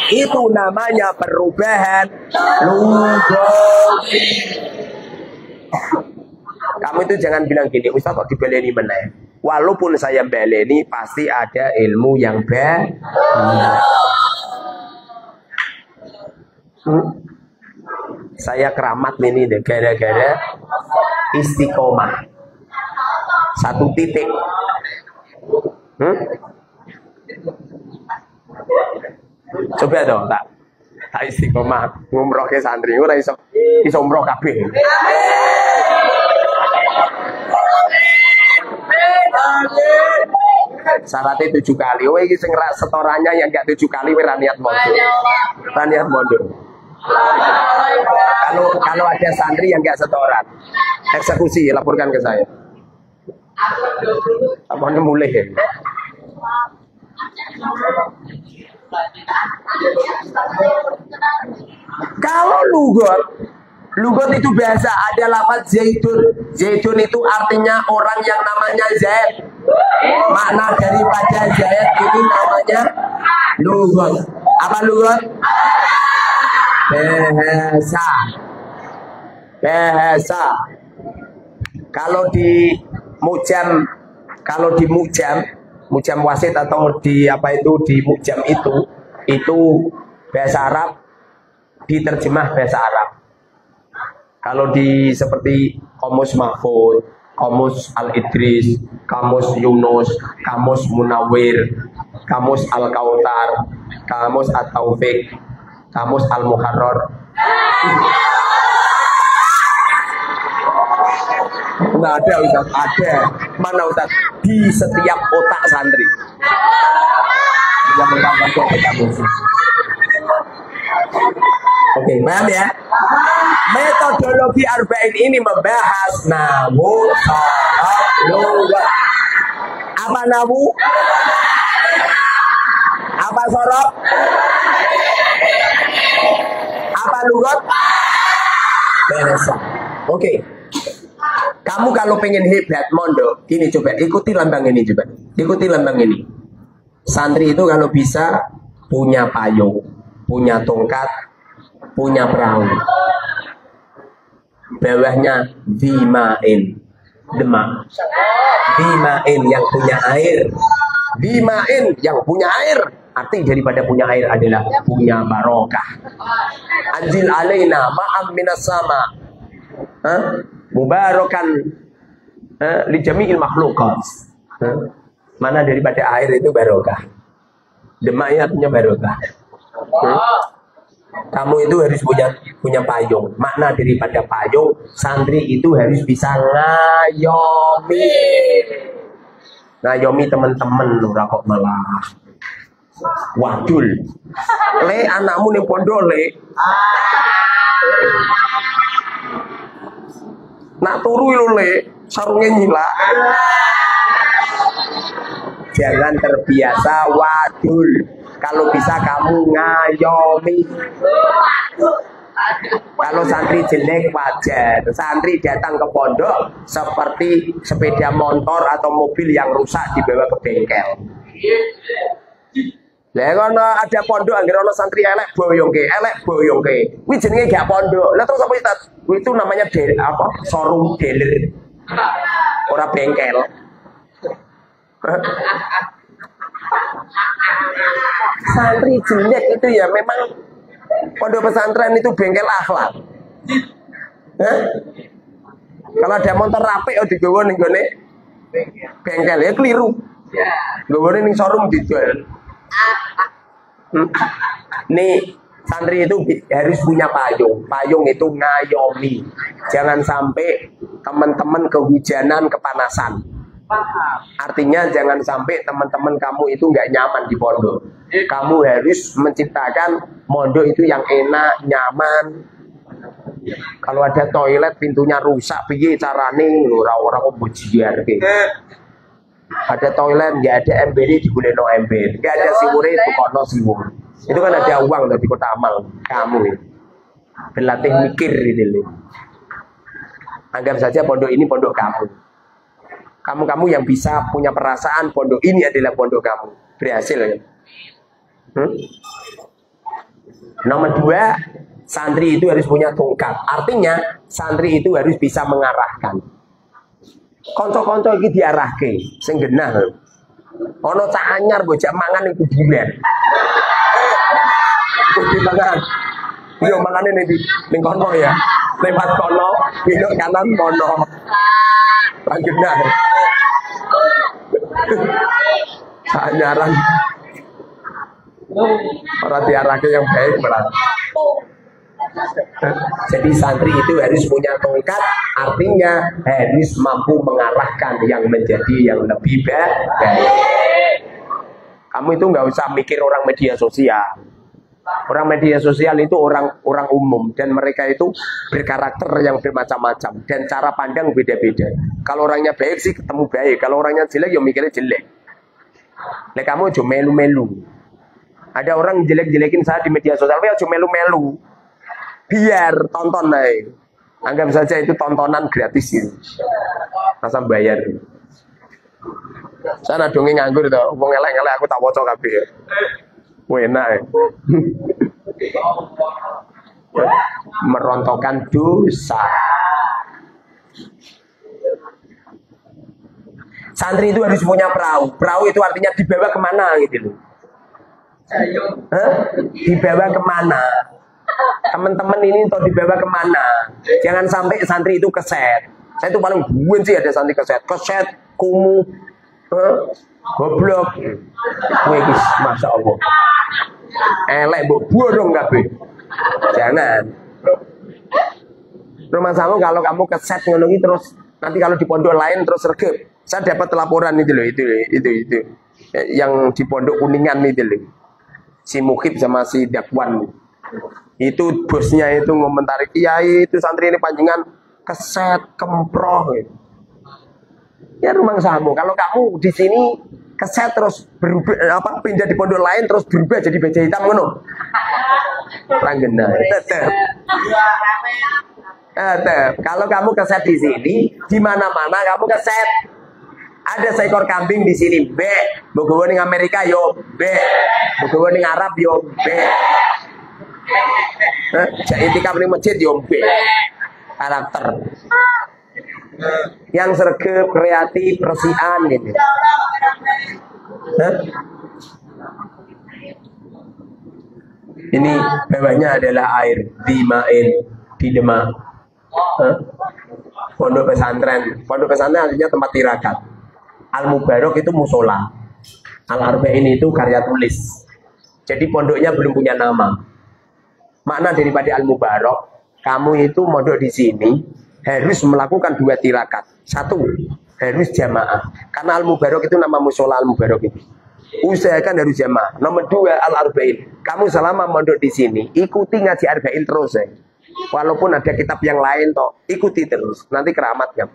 [SPEAKER 1] itu namanya perubahan lugobi. Kamu itu jangan bilang gini, Ustaz kok dibeleni meneh. Walaupun saya beleni pasti ada ilmu yang Saya keramat ini deh gara-gara istiqomah. Satu titik. Coba dong tak istiqomah ngumroh ke santri ora iso umroh kabeh. Syaratnya 7 kali. Oh ini setorannya yang gak 7 kali raniat mondok. Kalau ada santri yang gak setoran, eksekusi laporkan ke saya. Apa mulai ya? Kalau lugot itu biasa ada lafaz zaitun. Zaitun itu artinya orang yang namanya Zaid. Makna daripada Zaid ini namanya lugot. Apa lugot? Bahasa. Kalau di mujam wasit atau di apa itu di mujam itu bahasa Arab diterjemah bahasa Arab. Kalau di seperti Kamus Mahfud, Kamus Al-Idris, Kamus Yunus, Kamus Munawir, Kamus Al-Kautar, Kamus At-Taufik, Kamus Al-Muharrar. Nggak ada Ustaz, ada. Mana Ustaz? Di setiap otak santri. Yang Oke, paham ya? Metodologi arba'in ini membahas nawu, sorof, lugat. Apa nawu? Apa sorof? Apa lugat? Bahasa. Oke. Kamu kalau pengen hebat mondok, ini coba ikuti lambang ini coba. Ikuti lambang ini. Santri itu kalau bisa punya payung, punya tongkat, punya perahu. Bawahnya Bimain, Demak. Bimain yang punya air. Bimain yang punya air. Arti daripada punya air adalah punya barokah. Anzil alaina ma'am minas sama. Mubarakan li jami'il makhluqat. Mana daripada air itu barokah. Demak artinya barokah. Kamu itu harus punya payung. Makna daripada payung, santri itu harus bisa ngayomi. Ngayomi teman-teman, ora kok malah wadul. Le anakmu ning pondok le. Nak turu lho le, sarunge nyilak. Jangan terbiasa wadul. Kalau bisa kamu ngayomi. Kalau santri jelek wajar. Santri datang ke pondok seperti sepeda motor atau mobil yang rusak dibawa ke bengkel. Lah kono ada pondok anggere ana santri elek boyongke. Kuwi jenenge gak pondok. Lah terus apa itu namanya showroom dealer. Ora bengkel. Santri jelek itu ya memang pondok pesantren itu bengkel akhlak. Kalau ada motor rapi oh digawa ning gone bengkel ya keliru. Gawane ning showroom dijual. Nih santri itu harus punya payung. Payung itu ngayomi. Jangan sampai teman-teman kehujanan, kepanasan. Artinya jangan sampai teman-teman kamu itu nggak nyaman di pondok. Kamu harus menciptakan pondok itu yang enak, nyaman. Kalau ada toilet pintunya rusak, piye carane ora kok bujiarke. Ada toilet nggak ada ember diguleno ember, nggak ada siwure tukono siwur. Itu kan ada uang dari kota amal kamu. Berlatih mikir gitu. Anggap saja pondok ini pondok kamu. Kamu yang bisa punya perasaan pondok ini adalah pondok kamu. Berhasil ya? Nomor 2, santri itu harus punya tongkat. Artinya santri itu harus bisa mengarahkan. Konco-konco iki diarahke, sing genah. Ana cah anyar bojak mangan ning kuburan. Kuburan. Yo mangane ning kono ya. Lewat kono, belok kanan kono. Genah. Anyaran. Ora diarahke yang baik berarti. Jadi santri itu harus punya tongkat, artinya harus mampu mengarahkan yang menjadi yang lebih baik. Kamu itu nggak usah mikir orang media sosial. Orang media sosial itu orang umum dan mereka itu berkarakter yang bermacam-macam dan cara pandang beda-beda. Kalau orangnya baik sih ketemu baik, kalau orangnya jelek ya mikirnya jelek. Nah kamu cuma melu-melu. Ada orang jelek-jelekin saya di media sosial, ya cuma melu-melu. Biar tonton aja. Anggap saja itu tontonan gratis ini. Rasa bayar. Sana dongeng nganggur itu. Wong elek-elek aku tak waca kabeh. Enak ya. Merontokkan dosa. Santri itu harus punya perahu. Perahu itu artinya dibawa kemana gitu loh. Dibawa kemana? Teman-teman ini untuk dibawa kemana? Jangan sampai santri itu keset. Saya itu paling benci ada santri keset. Keset, kumuh, goblok. Wih, masya Allah. Elek, bodoh nggak be? Jangan. Rumah kamu kalau kamu keset ngono terus nanti kalau di pondok lain terus regep. Saya dapat laporan itu loh, itu yang di pondok Kuningan itu loh. Si Mukhib sama si Dakwan. Itu bosnya itu ngomentari, kiai itu santri ini panjangan keset kemproh. Ya rumah kamu. Kalau kamu di sini keset terus berubah pindah di pondok lain terus berubah jadi baja hitam ngono. Langgena. Kalau kamu keset di sini, di mana-mana kamu keset. Ada seekor kambing di sini, B. Bogowo ning Amerika yo, B. Bogowo ning Arab yo, B. Jak itikaf ning masjid yo karakter. Yang sregep, kreatif, resian gitu. Ini bawahnya adalah air di Main di Demak. Pondok pesantren. Pondok pesantren artinya tempat tirakat. Al Mubarok itu musola. Al Arba'in itu karya tulis. Jadi pondoknya belum punya nama. Makna daripada Al Mubarok, kamu itu mondok di sini harus melakukan 2 tirakat. 1, harus jamaah. Karena Al Mubarok itu nama musola Al Mubarok itu. Usahakan harus jamaah. Nomor 2, Al Arba'in. Kamu selama mondok di sini, ikuti ngaji Arba'in terus ya. Walaupun ada kitab yang lain toh, ikuti terus. Nanti keramat kan.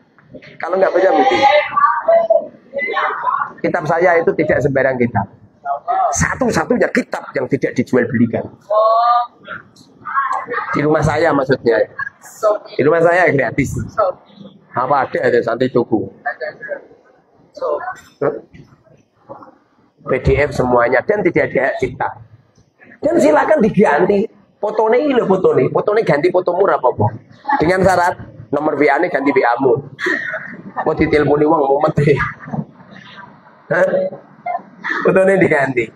[SPEAKER 1] Kalau nggak baca buku. Kitab saya itu tidak sembarang kitab. Satu-satunya kitab yang tidak dijual belikan. Di rumah saya maksudnya. Di rumah saya gratis. Apa ada santai tuku. PDF semuanya dan tidak ada hak cipta. Dan silakan diganti. Fotone ini loh fotone ganti fotomu apa-apa. Dengan syarat nomor WA-ne ganti WA-mu. Mau diteleponi wong mumet deh. Fotone diganti.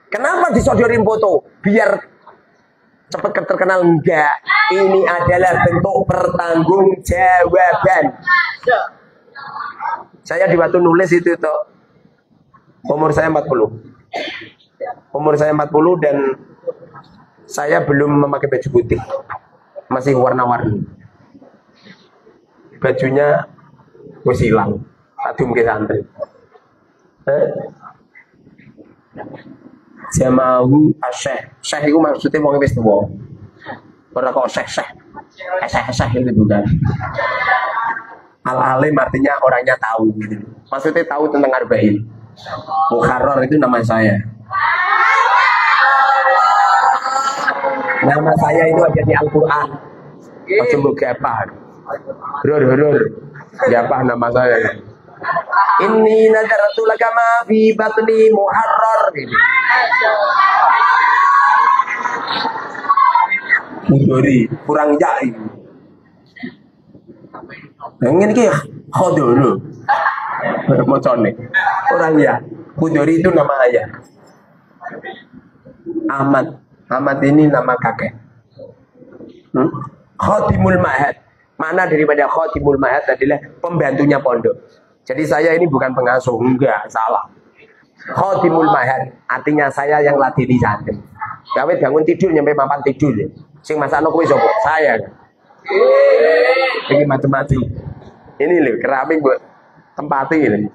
[SPEAKER 1] Kenapa disodorin foto? Biar cepat terkenal enggak. Ini adalah bentuk pertanggungjawaban. Saya di waktu nulis itu toh umur saya 40. Umur saya 40 dan saya belum memakai baju putih. Masih warna-warni. Bajunya wis ilang. Tak dumke santri. Jama'ahu asyekh. Syekh itu maksudnya wong wis tuwa. Ora kok syekh-syekh. Syekh itu bukan. Al-alim artinya orangnya tahu gitu. Maksudnya tahu tentang arba'in. Mukharrar itu nama saya. Nama saya itu ada di Al-Quran. Ojo mbok gapah. Rur. Gapah nama saya. Inni nadartu laka ma fi batni muharrar gitu. Mudori, kurang jai. Ngene iki khodono. Mocone. Orang ya. Mudori itu nama ayah. Ahmad ini nama kakek. Khotimul Ma'had. Mana daripada Khotimul Ma'had adalah pembantunya pondok. Jadi saya ini bukan pengasuh, enggak, salah. Khotimul Ma'had artinya saya yang ladeni santri. Gawe bangun tidur nyampe papan tidur. Sing masakno kuwi sapa? Saya. Ini mati-mati. Ini loh keramik buat tempati ini.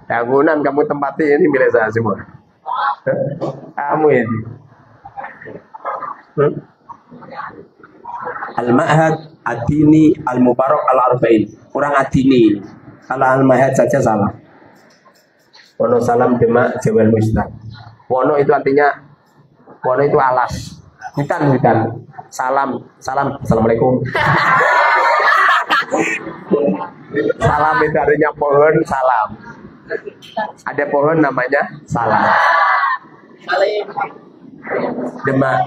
[SPEAKER 1] Bangunan kamu tempati ini milik saya semua. Kamu ini. Al-Ma'had, Ad-Dini, Al-Mubarak, Al-Arba'in. Kurang Ad-Dini. Kalau Al-Ma'had saja salah. Wono salam Demak Jawal Mustaq. Wono itu artinya wono itu alas. Hutan. Salam. Assalamualaikum. Salam itu artinya pohon salam. Ada pohon namanya salam. Demak.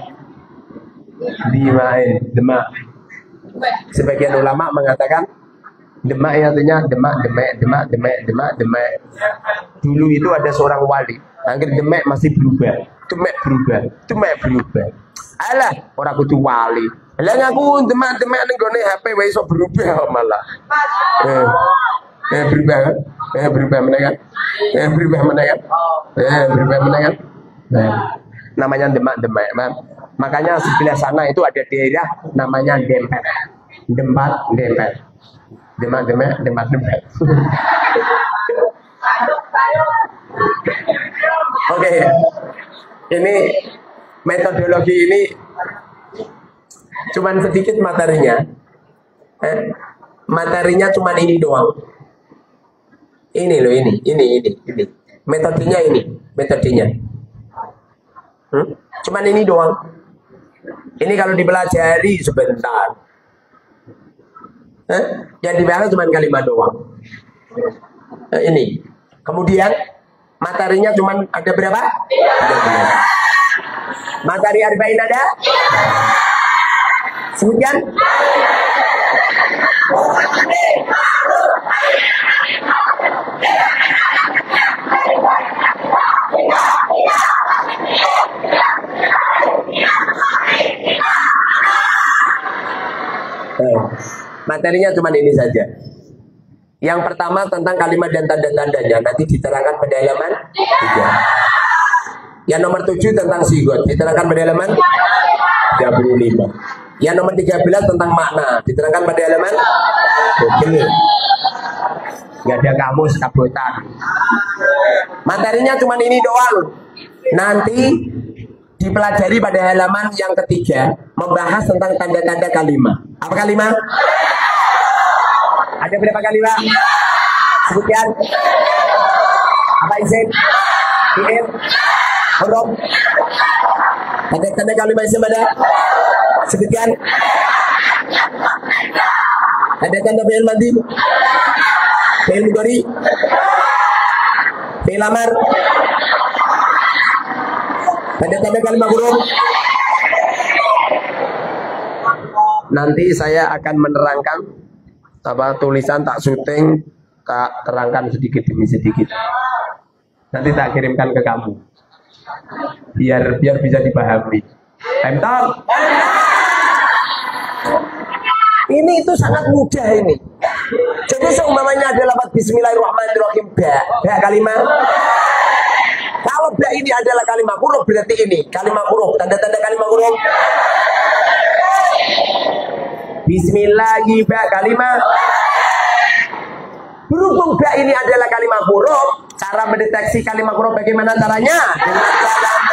[SPEAKER 1] Demak. Sebagian ulama mengatakan Demak artinya demak. Dulu itu ada seorang wali. Akhir Demak masih berubah. Demak berubah. Alah, orang kudu wali. Lah ngaku Demak ning gone HP wae iso berubah malah. Berubah meneh kan? Namanya Demak. Makanya sebelah sana itu ada daerah namanya Dempet. Demak. Oke. Ini metodologi ini cuman sedikit materinya. Materinya cuman ini doang. Ini loh, ini. Metodenya. Cuman ini doang. Ini kalau dipelajari sebentar. Yang dibahas cuma kalimat doang. Ini. Kemudian materinya cuma ada berapa? Ada 2. Materi arba'in ada? Sebutkan. Materinya cuma ini saja. Yang pertama tentang kalimat dan tanda-tandanya, nanti diterangkan pada halaman 3. Yang nomor 7 tentang sigot, diterangkan pada halaman 35. Yang nomor 13 tentang makna, diterangkan pada halaman 20. Nggak ada kamus kabutan. Materinya cuma ini doang. Nanti dipelajari pada halaman yang ketiga, membahas tentang tanda-tanda kalimat. Apa kalimat? Ada berapa kalimat? Sebutkan. Apa isim? Fi'il? Huruf? Tanda-tanda kalimat isim ada? Sebutkan. Tanda-tanda fi'il madhi? Fi'il mudhari? Fi'il amar? Tanda-tanda kalimat huruf? Nanti saya akan menerangkan tulisan, tak syuting, tak terangkan sedikit demi sedikit. Nanti tak kirimkan ke kamu, biar bisa dipahami. Entah. Ini itu sangat mudah ini. Jadi seumpamanya ada lafaz Bismillahirrahmanirrahim, ba kalimat. Kalau ba ini adalah kalimat huruf, berarti ini kalimat huruf. Tanda-tanda kalimat huruf. Bismillahirrahmanirrahim, ba kalimat. Berhubung ba ini adalah kalimat huruf, cara mendeteksi kalimat huruf bagaimana caranya? Dengan cara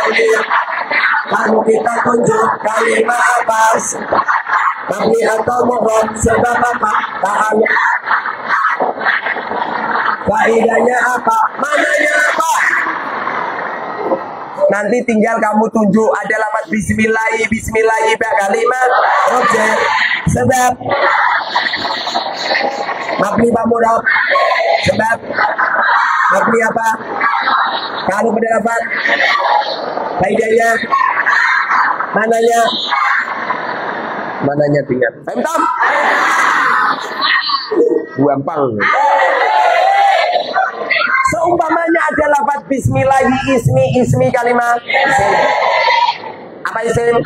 [SPEAKER 1] kamu kita tunjuk kalimat apa, mabni atau mu'rab, sebab apa, tahan, faedahnya apa, mananya apa. Nanti tinggal kamu tunjuk ada lafaz Bismillahirrahmanirrahim, ba kalimat, objek, sebab, mabni mu'rab, sebab, mabni apa? Kalau pada lafaz, faedahnya, mananya tinggal. Paham? Gampang. Seumpamanya ada lafaz Bismillahirrahmanirrahim, ismi kalimat. Apa isim?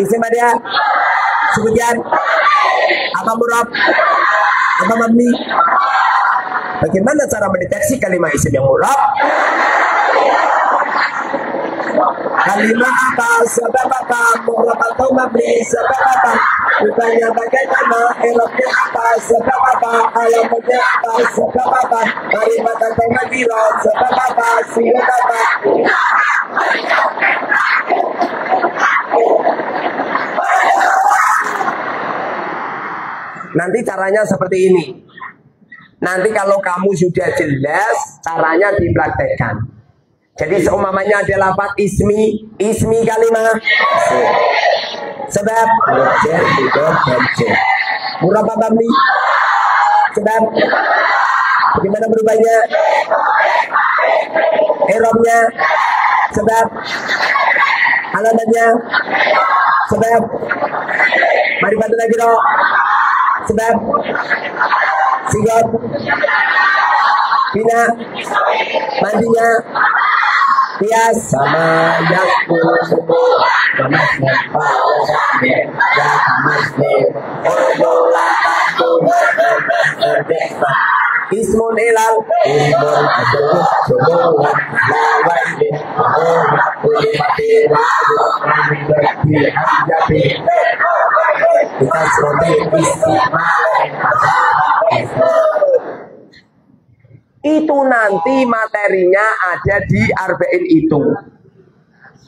[SPEAKER 1] Isim ada. Sebutkan. Apa murab? Apa mabni? Bagaimana cara mendeteksi kalimat isim yang murab? Kalimat apa, sebab apa, murab atau mabni, sebab apa, ditanya bagaimana, irabnya apa, sebab apa, alamatnya apa, sebab apa, kalimat atau nakirah, sebab apa, silat apa. Nanti caranya seperti ini. Nanti kalau kamu sudah jelas, caranya dipraktekkan. Jadi seumpamanya ada lafaz ismi kalimat. Sebab murab mabni. Sebab bagaimana berubahnya? I'rabnya. Sebab alamatnya. Sebab ma'rifatun nakirah. Sebab sigat bina mandinya kias sama yakul ismun ilal ismun itu nanti materinya ada di arba'in itu.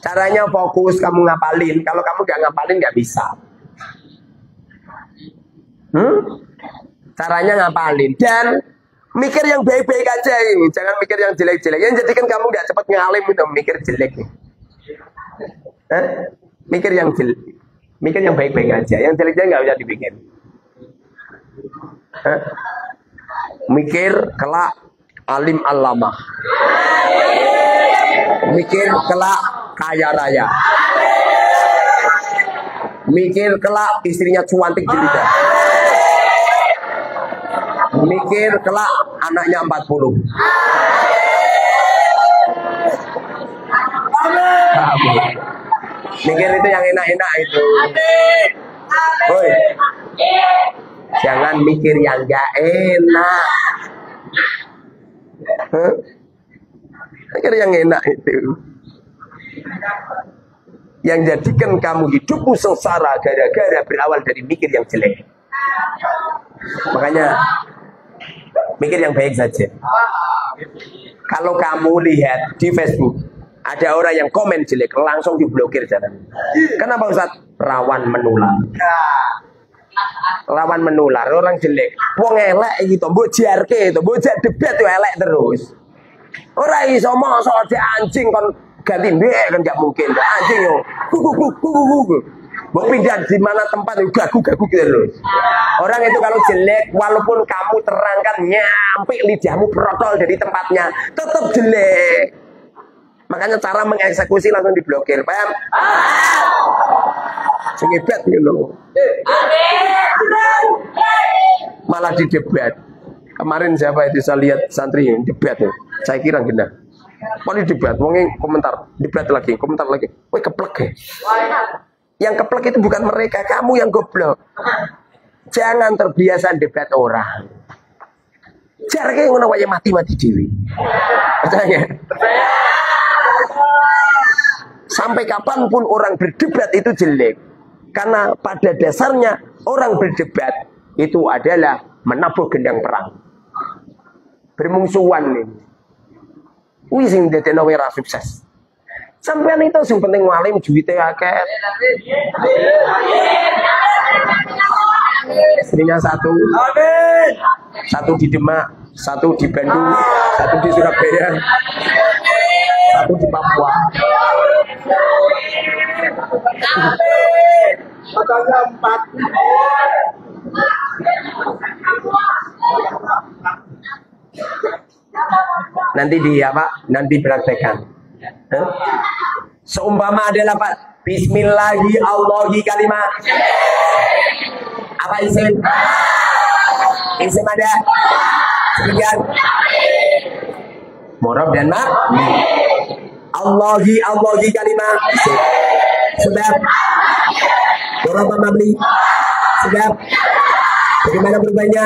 [SPEAKER 1] Caranya fokus kamu ngapalin. Kalau kamu gak ngapalin gak bisa. Caranya ngapalin dan mikir yang baik-baik aja ini. Jangan mikir yang jelek-jelek. Yang jadikan kamu gak cepat ngalim itu mikir jelek. Mikir yang jelek. Mikir yang baik-baik aja. Yang jelek-jelek gak usah dipikir. Mikir kelak alim alamah. Mikir kelak kaya raya. Mikir kelak istrinya cuantik jelita. Mikir kelak anaknya 40. Mikir itu yang enak-enak itu. Woi, jangan mikir yang gak enak. Mikir yang enak itu. Yang jadikan kamu hidupmu sengsara gara-gara berawal dari mikir yang jelek. Makanya mikir yang baik saja. Kalau kamu lihat di Facebook ada orang yang komen jelek, langsung diblokir jalan. Kenapa Ustaz? Rawan menular. Rawan menular, orang jelek. Wong elek gitu, mbok jarke itu, mbok jak debat yo elek terus. Ora iso mosok aja anjing kon ganti mbek kan gak mungkin. Anjing yo. Mau pindah di mana tempat itu gagu-gagu gitu loh. Orang itu kalau jelek, walaupun kamu terangkan nyampe lidahmu protol dari tempatnya, tetap jelek. Makanya cara mengeksekusi langsung diblokir, paham? Sengibat gitu loh. Malah di debat. Kemarin siapa itu saya lihat santri yang debat ya. Saya kira gini. Mau debat, wongnya komentar, debat lagi, komentar lagi. Woi keplek ya. Yang keplek itu bukan mereka, kamu yang goblok. Jangan terbiasa debat orang. Jarke ngono wae mati-mati dewi. Percaya? Sampai kapanpun orang berdebat itu jelek. Karena pada dasarnya orang berdebat itu adalah menabuh gendang perang. Bermungsuhan nih. Wih sing dadekno ora sukses. Sampean itu sing penting ngalim duwite akeh. Istrinya satu. Amin. Satu di Demak, satu di Bandung, satu di Surabaya, satu di Papua. Makanya 4. Nanti di apa? Nanti praktekkan. Seumpama adalah Pak Bismillahi Allahi kalimat. Apa isim? Isim ada? Sekian. Morob dan mak. Allahi Allahi kalimat. Sudah. Morob sama beli. Sudah. Bagaimana berubahnya?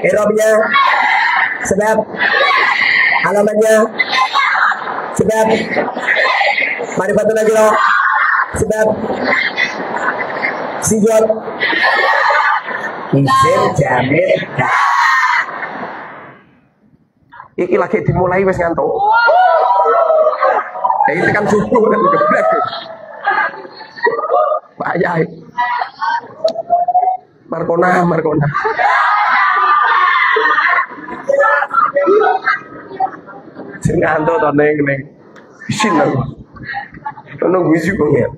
[SPEAKER 1] Irobnya. Sebab alamannya sebab marifatun najro sebab sijot isim jamir. Iki lagi dimulai wis ngantuk. Ini kan subuh kan geblek. Bahaya. Markona. Sing ngantuk to ning. Isin aku. Ono gusi kok ya.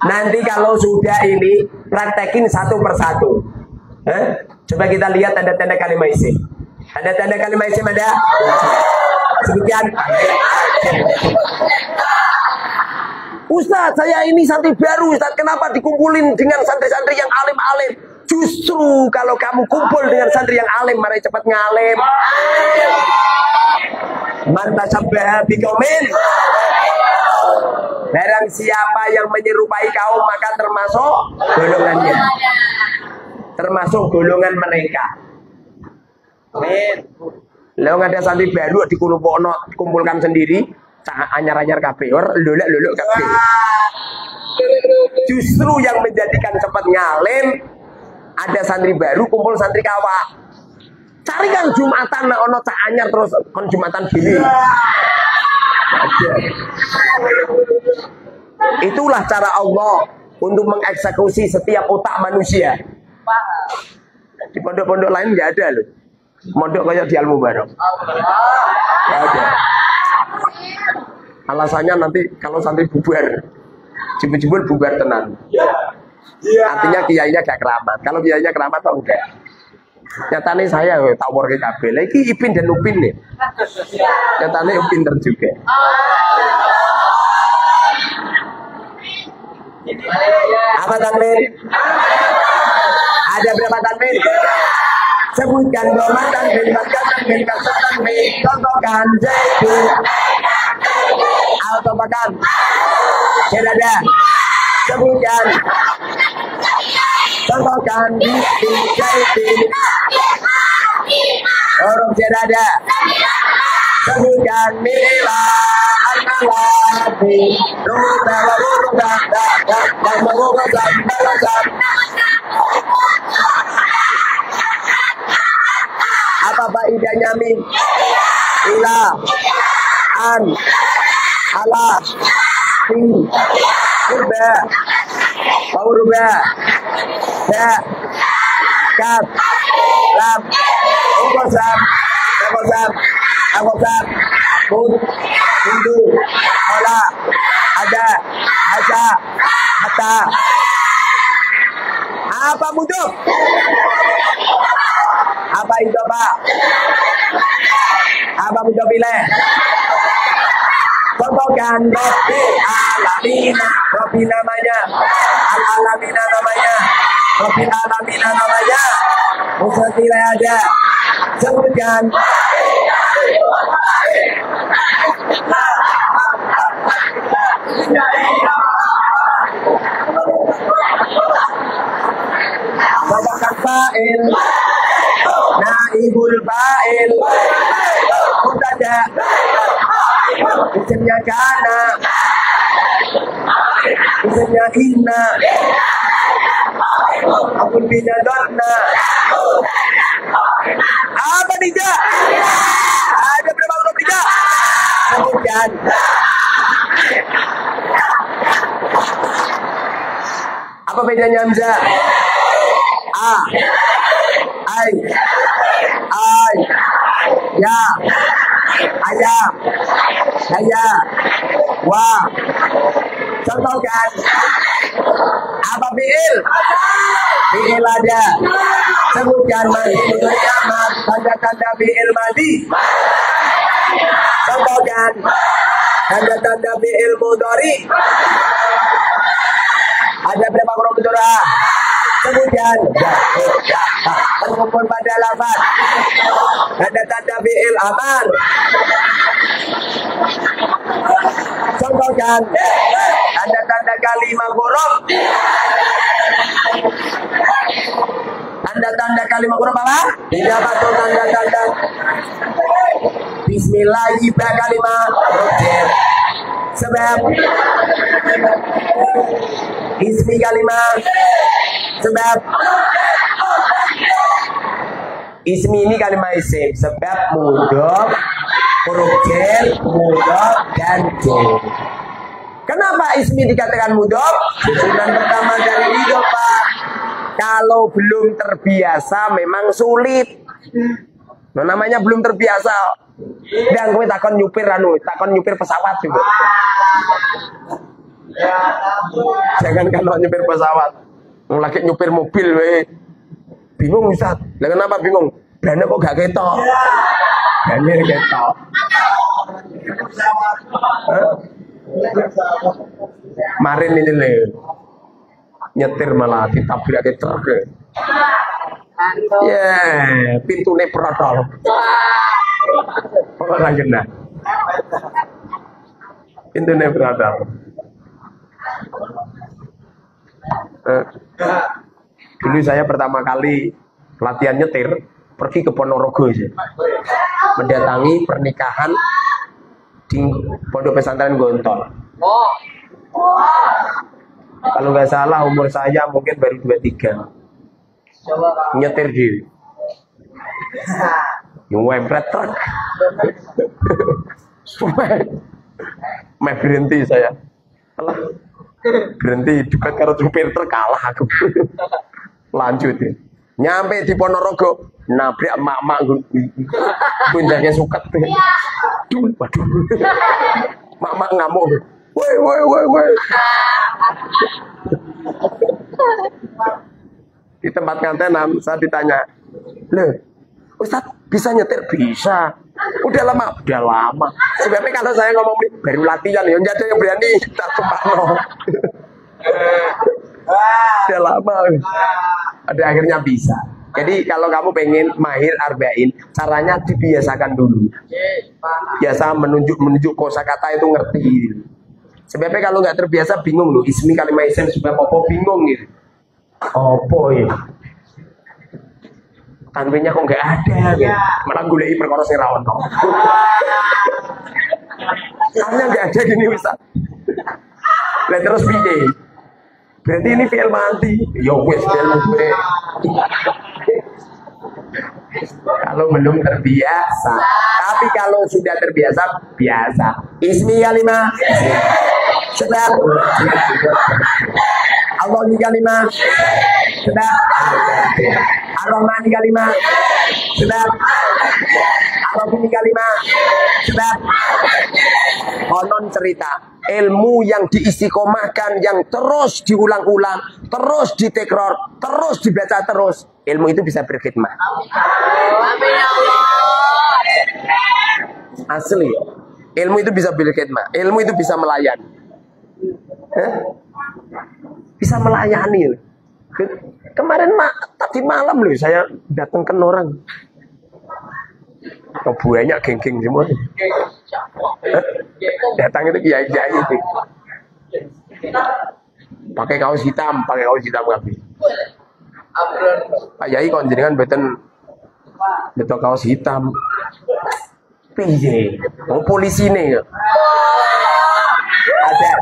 [SPEAKER 1] Nanti kalau sudah ini praktekin satu persatu. Coba kita lihat tanda-tanda kalimat isim. Tanda-tanda kalimat isim ada? Sekian. Ustaz, saya ini santri baru, Ustaz. Kenapa dikumpulin dengan santri-santri yang alim-alim? Justru kalau kamu kumpul dengan santri yang alim, mari cepat ngalim. Man tasabbaha biqaumin. Barang siapa yang menyerupai kaum maka termasuk golongannya. Termasuk golongan mereka. Amin. Lalu ada santri baru dikumpulkan sendiri. Anyar-anyar kabeh, luluk-luluk kabeh. Justru yang menjadikan cepat ngalim ada santri baru kumpul santri kawak. Cari kan Jumatan nek ono cah anyar terus kon Jumatan gini. Itulah cara Allah untuk mengeksekusi setiap otak manusia. Di pondok-pondok lain nggak ada loh. Mondok kayak di Al-Mubarak. Nggak ada. Alasannya nanti kalau santri bubar, jebul-jebul bubar tenan. Artinya kiainya gak keramat. Kalau kiainya keramat atau enggak? Nyatane saya tawar ke kabel. Iki Ipin dan Upin nih. Nyatane pinter juga. Apa tanwin? Ada berapa tanwin? Sebutkan doma tanwin, maka tanwin, kasar tanwin. Contohkan Zaidun. Auto makan. Tidak. Sebutkan. Contohkan di Zaidun. Huruf tidak. Sebutkan Mila. Apa faedahnya min? Ila, an, ala, fi, urba, urba, ba, kaf, lam, ukosam, akosam, mud, hindu, ola, ada, asa, hatta. Apa muduk? Apa itu Pak? Apa muduk pilih? Contohkan Rabbi Alamina. Rabbi namanya, Al-Alamina namanya, Rabbi Alamina namanya. Mustaqilah ada. Sebutkan. Contohkan fa'il, naibul fa'il, mubtada, isimnya kana, isimnya inna, akun bina donna. Apa tidak? Ada berapa huruf tidak? Sebutkan. Apa bedanya hamzah? A, ai, ya, ayam, saya, wa. Contohkan. Apa fi'il? Fi'il ada. Sebutkan madi kiamat, tanda-tanda fi'il madi. Contohkan. Tanda-tanda fi'il mudhari. Ada berapa huruf mudhari? Kemudian terkumpul pada lafaz. Tanda-tanda fi'il amar. Contohkan. Tanda-tanda kalimat huruf. Tanda-tanda kalimat huruf apa? Tidak patut tanda-tanda. Bismillahirrahmanirrahim kalimat huruf. Sebab ismi kalimat. Sebab ismi ini kalimat isim. Sebab mudhof, huruf jar, mudhof dan jar. Kenapa ismi dikatakan mudhof? Susunan pertama dari hidup Pak. Kalau belum terbiasa memang sulit. Nah, namanya belum terbiasa. Dan gue takon nyupir pesawat juga. Jangan kalau nyupir pesawat. Lagi nyupir mobil we. Bingung Ustaz. Lah kenapa bingung? Dana kok gak ketok. Dana ketok. Marin ini le. Nyetir malah ditabrak ke truk. Ya, pintune protol. Ora genah. Pintune protol. Dulu saya pertama kali latihan nyetir pergi ke Ponorogo aja. Mendatangi pernikahan di Pondok Pesantren Gontor. Kalau nggak salah umur saya mungkin baru 23. Nyetir di wempret truk. Berhenti saya. Alah, berhenti dekat karo supir truk kalah aku. Lanjut ya. Nyampe di Ponorogo nabrak mak-mak bundanya suket. Waduh. Mak-mak ngamuk. Woi. Di tempat ngantenan saya ditanya, "Loh, Ustaz bisa nyetir?" "Bisa." "Udah lama?" "Udah lama." Sebabnya kalau saya ngomong baru latihan ya, nggak ada yang berani tak tumpahno. Udah lama. Ada akhirnya bisa. Jadi kalau kamu pengen mahir arba'in, caranya dibiasakan dulu. Biasa menunjuk kosakata itu ngerti. Sebabnya kalau nggak terbiasa bingung loh. Ismi kalimat isim sebab apa bingung gitu. Apa ya? Tanwinnya kok nggak ada gitu. Malah gulei perkara sing ra ono. Karena nggak ada gini Ustaz. Lah terus piye? Berarti ini fi'il mati. Ya wis fi'il mati. Kalau belum terbiasa. Tapi kalau sudah terbiasa, biasa. Ismi kalimah. Sedap. Allah ni kalimah. Sedap. Ar-Rahman ni kalimah. Sedap. Ar-Rahim ni kalimah. Sedap. Konon cerita, ilmu yang diistiqomahkan, yang terus diulang-ulang, terus ditekror, terus dibaca terus, ilmu itu bisa berkhidmat. Asli, ilmu itu bisa berkhidmat, ilmu itu bisa melayani. Bisa melayani. Kemarin tadi malam loh saya datangkan orang. Oh, banyak geng-geng semua. Datang itu kiai-kiai itu. Pakai kaos hitam kabeh. Pak Yai kok jenengan beton kaos hitam. Piye? Oh, polisi nih.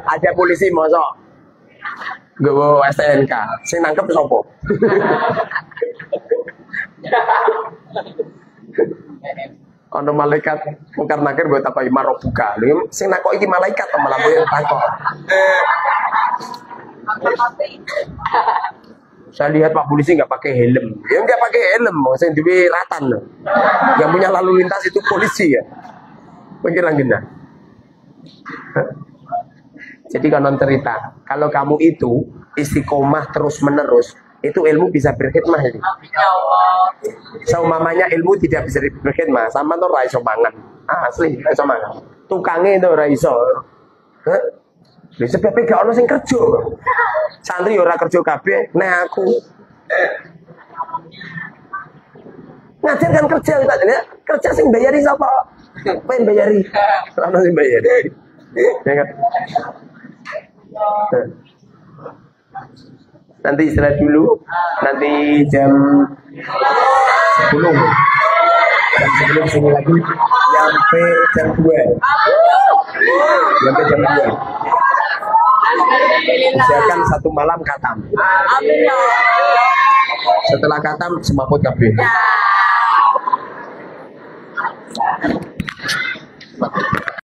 [SPEAKER 1] Ada polisi mosok nggawa STNK. Sing nangkep sapa? Ono malaikat mungkar nakir buat apa imaro buka. Lha sing nakok iki malaikat malah kowe takok. Saya lihat Pak polisi nggak pakai helm. Ya nggak pakai helm, sing duwe ratan. Yang punya lalu lintas itu polisi ya. Pikiran gina. Jadi konon cerita, kalau kamu itu istiqomah terus menerus, itu ilmu bisa berkhidmah ini. Seumamanya ilmu tidak bisa berkhidmah, sama tuh raiso mangan. Asli, raiso mangan. Tukangnya itu raiso. Sebabnya gak ono sing kerja. Santri ora kerja kabeh, nek aku ngajar kan kerja kita kerja sing bayari sapa? Pengen bayari. Ora ono sing bayari. Ya kan? Nanti istirahat dulu. Nanti jam 10. Jam 10 sini lagi. Sampai jam 2. Sampai jam 2. Usahakan 1 malam khatam. Setelah khatam semaput kabeh.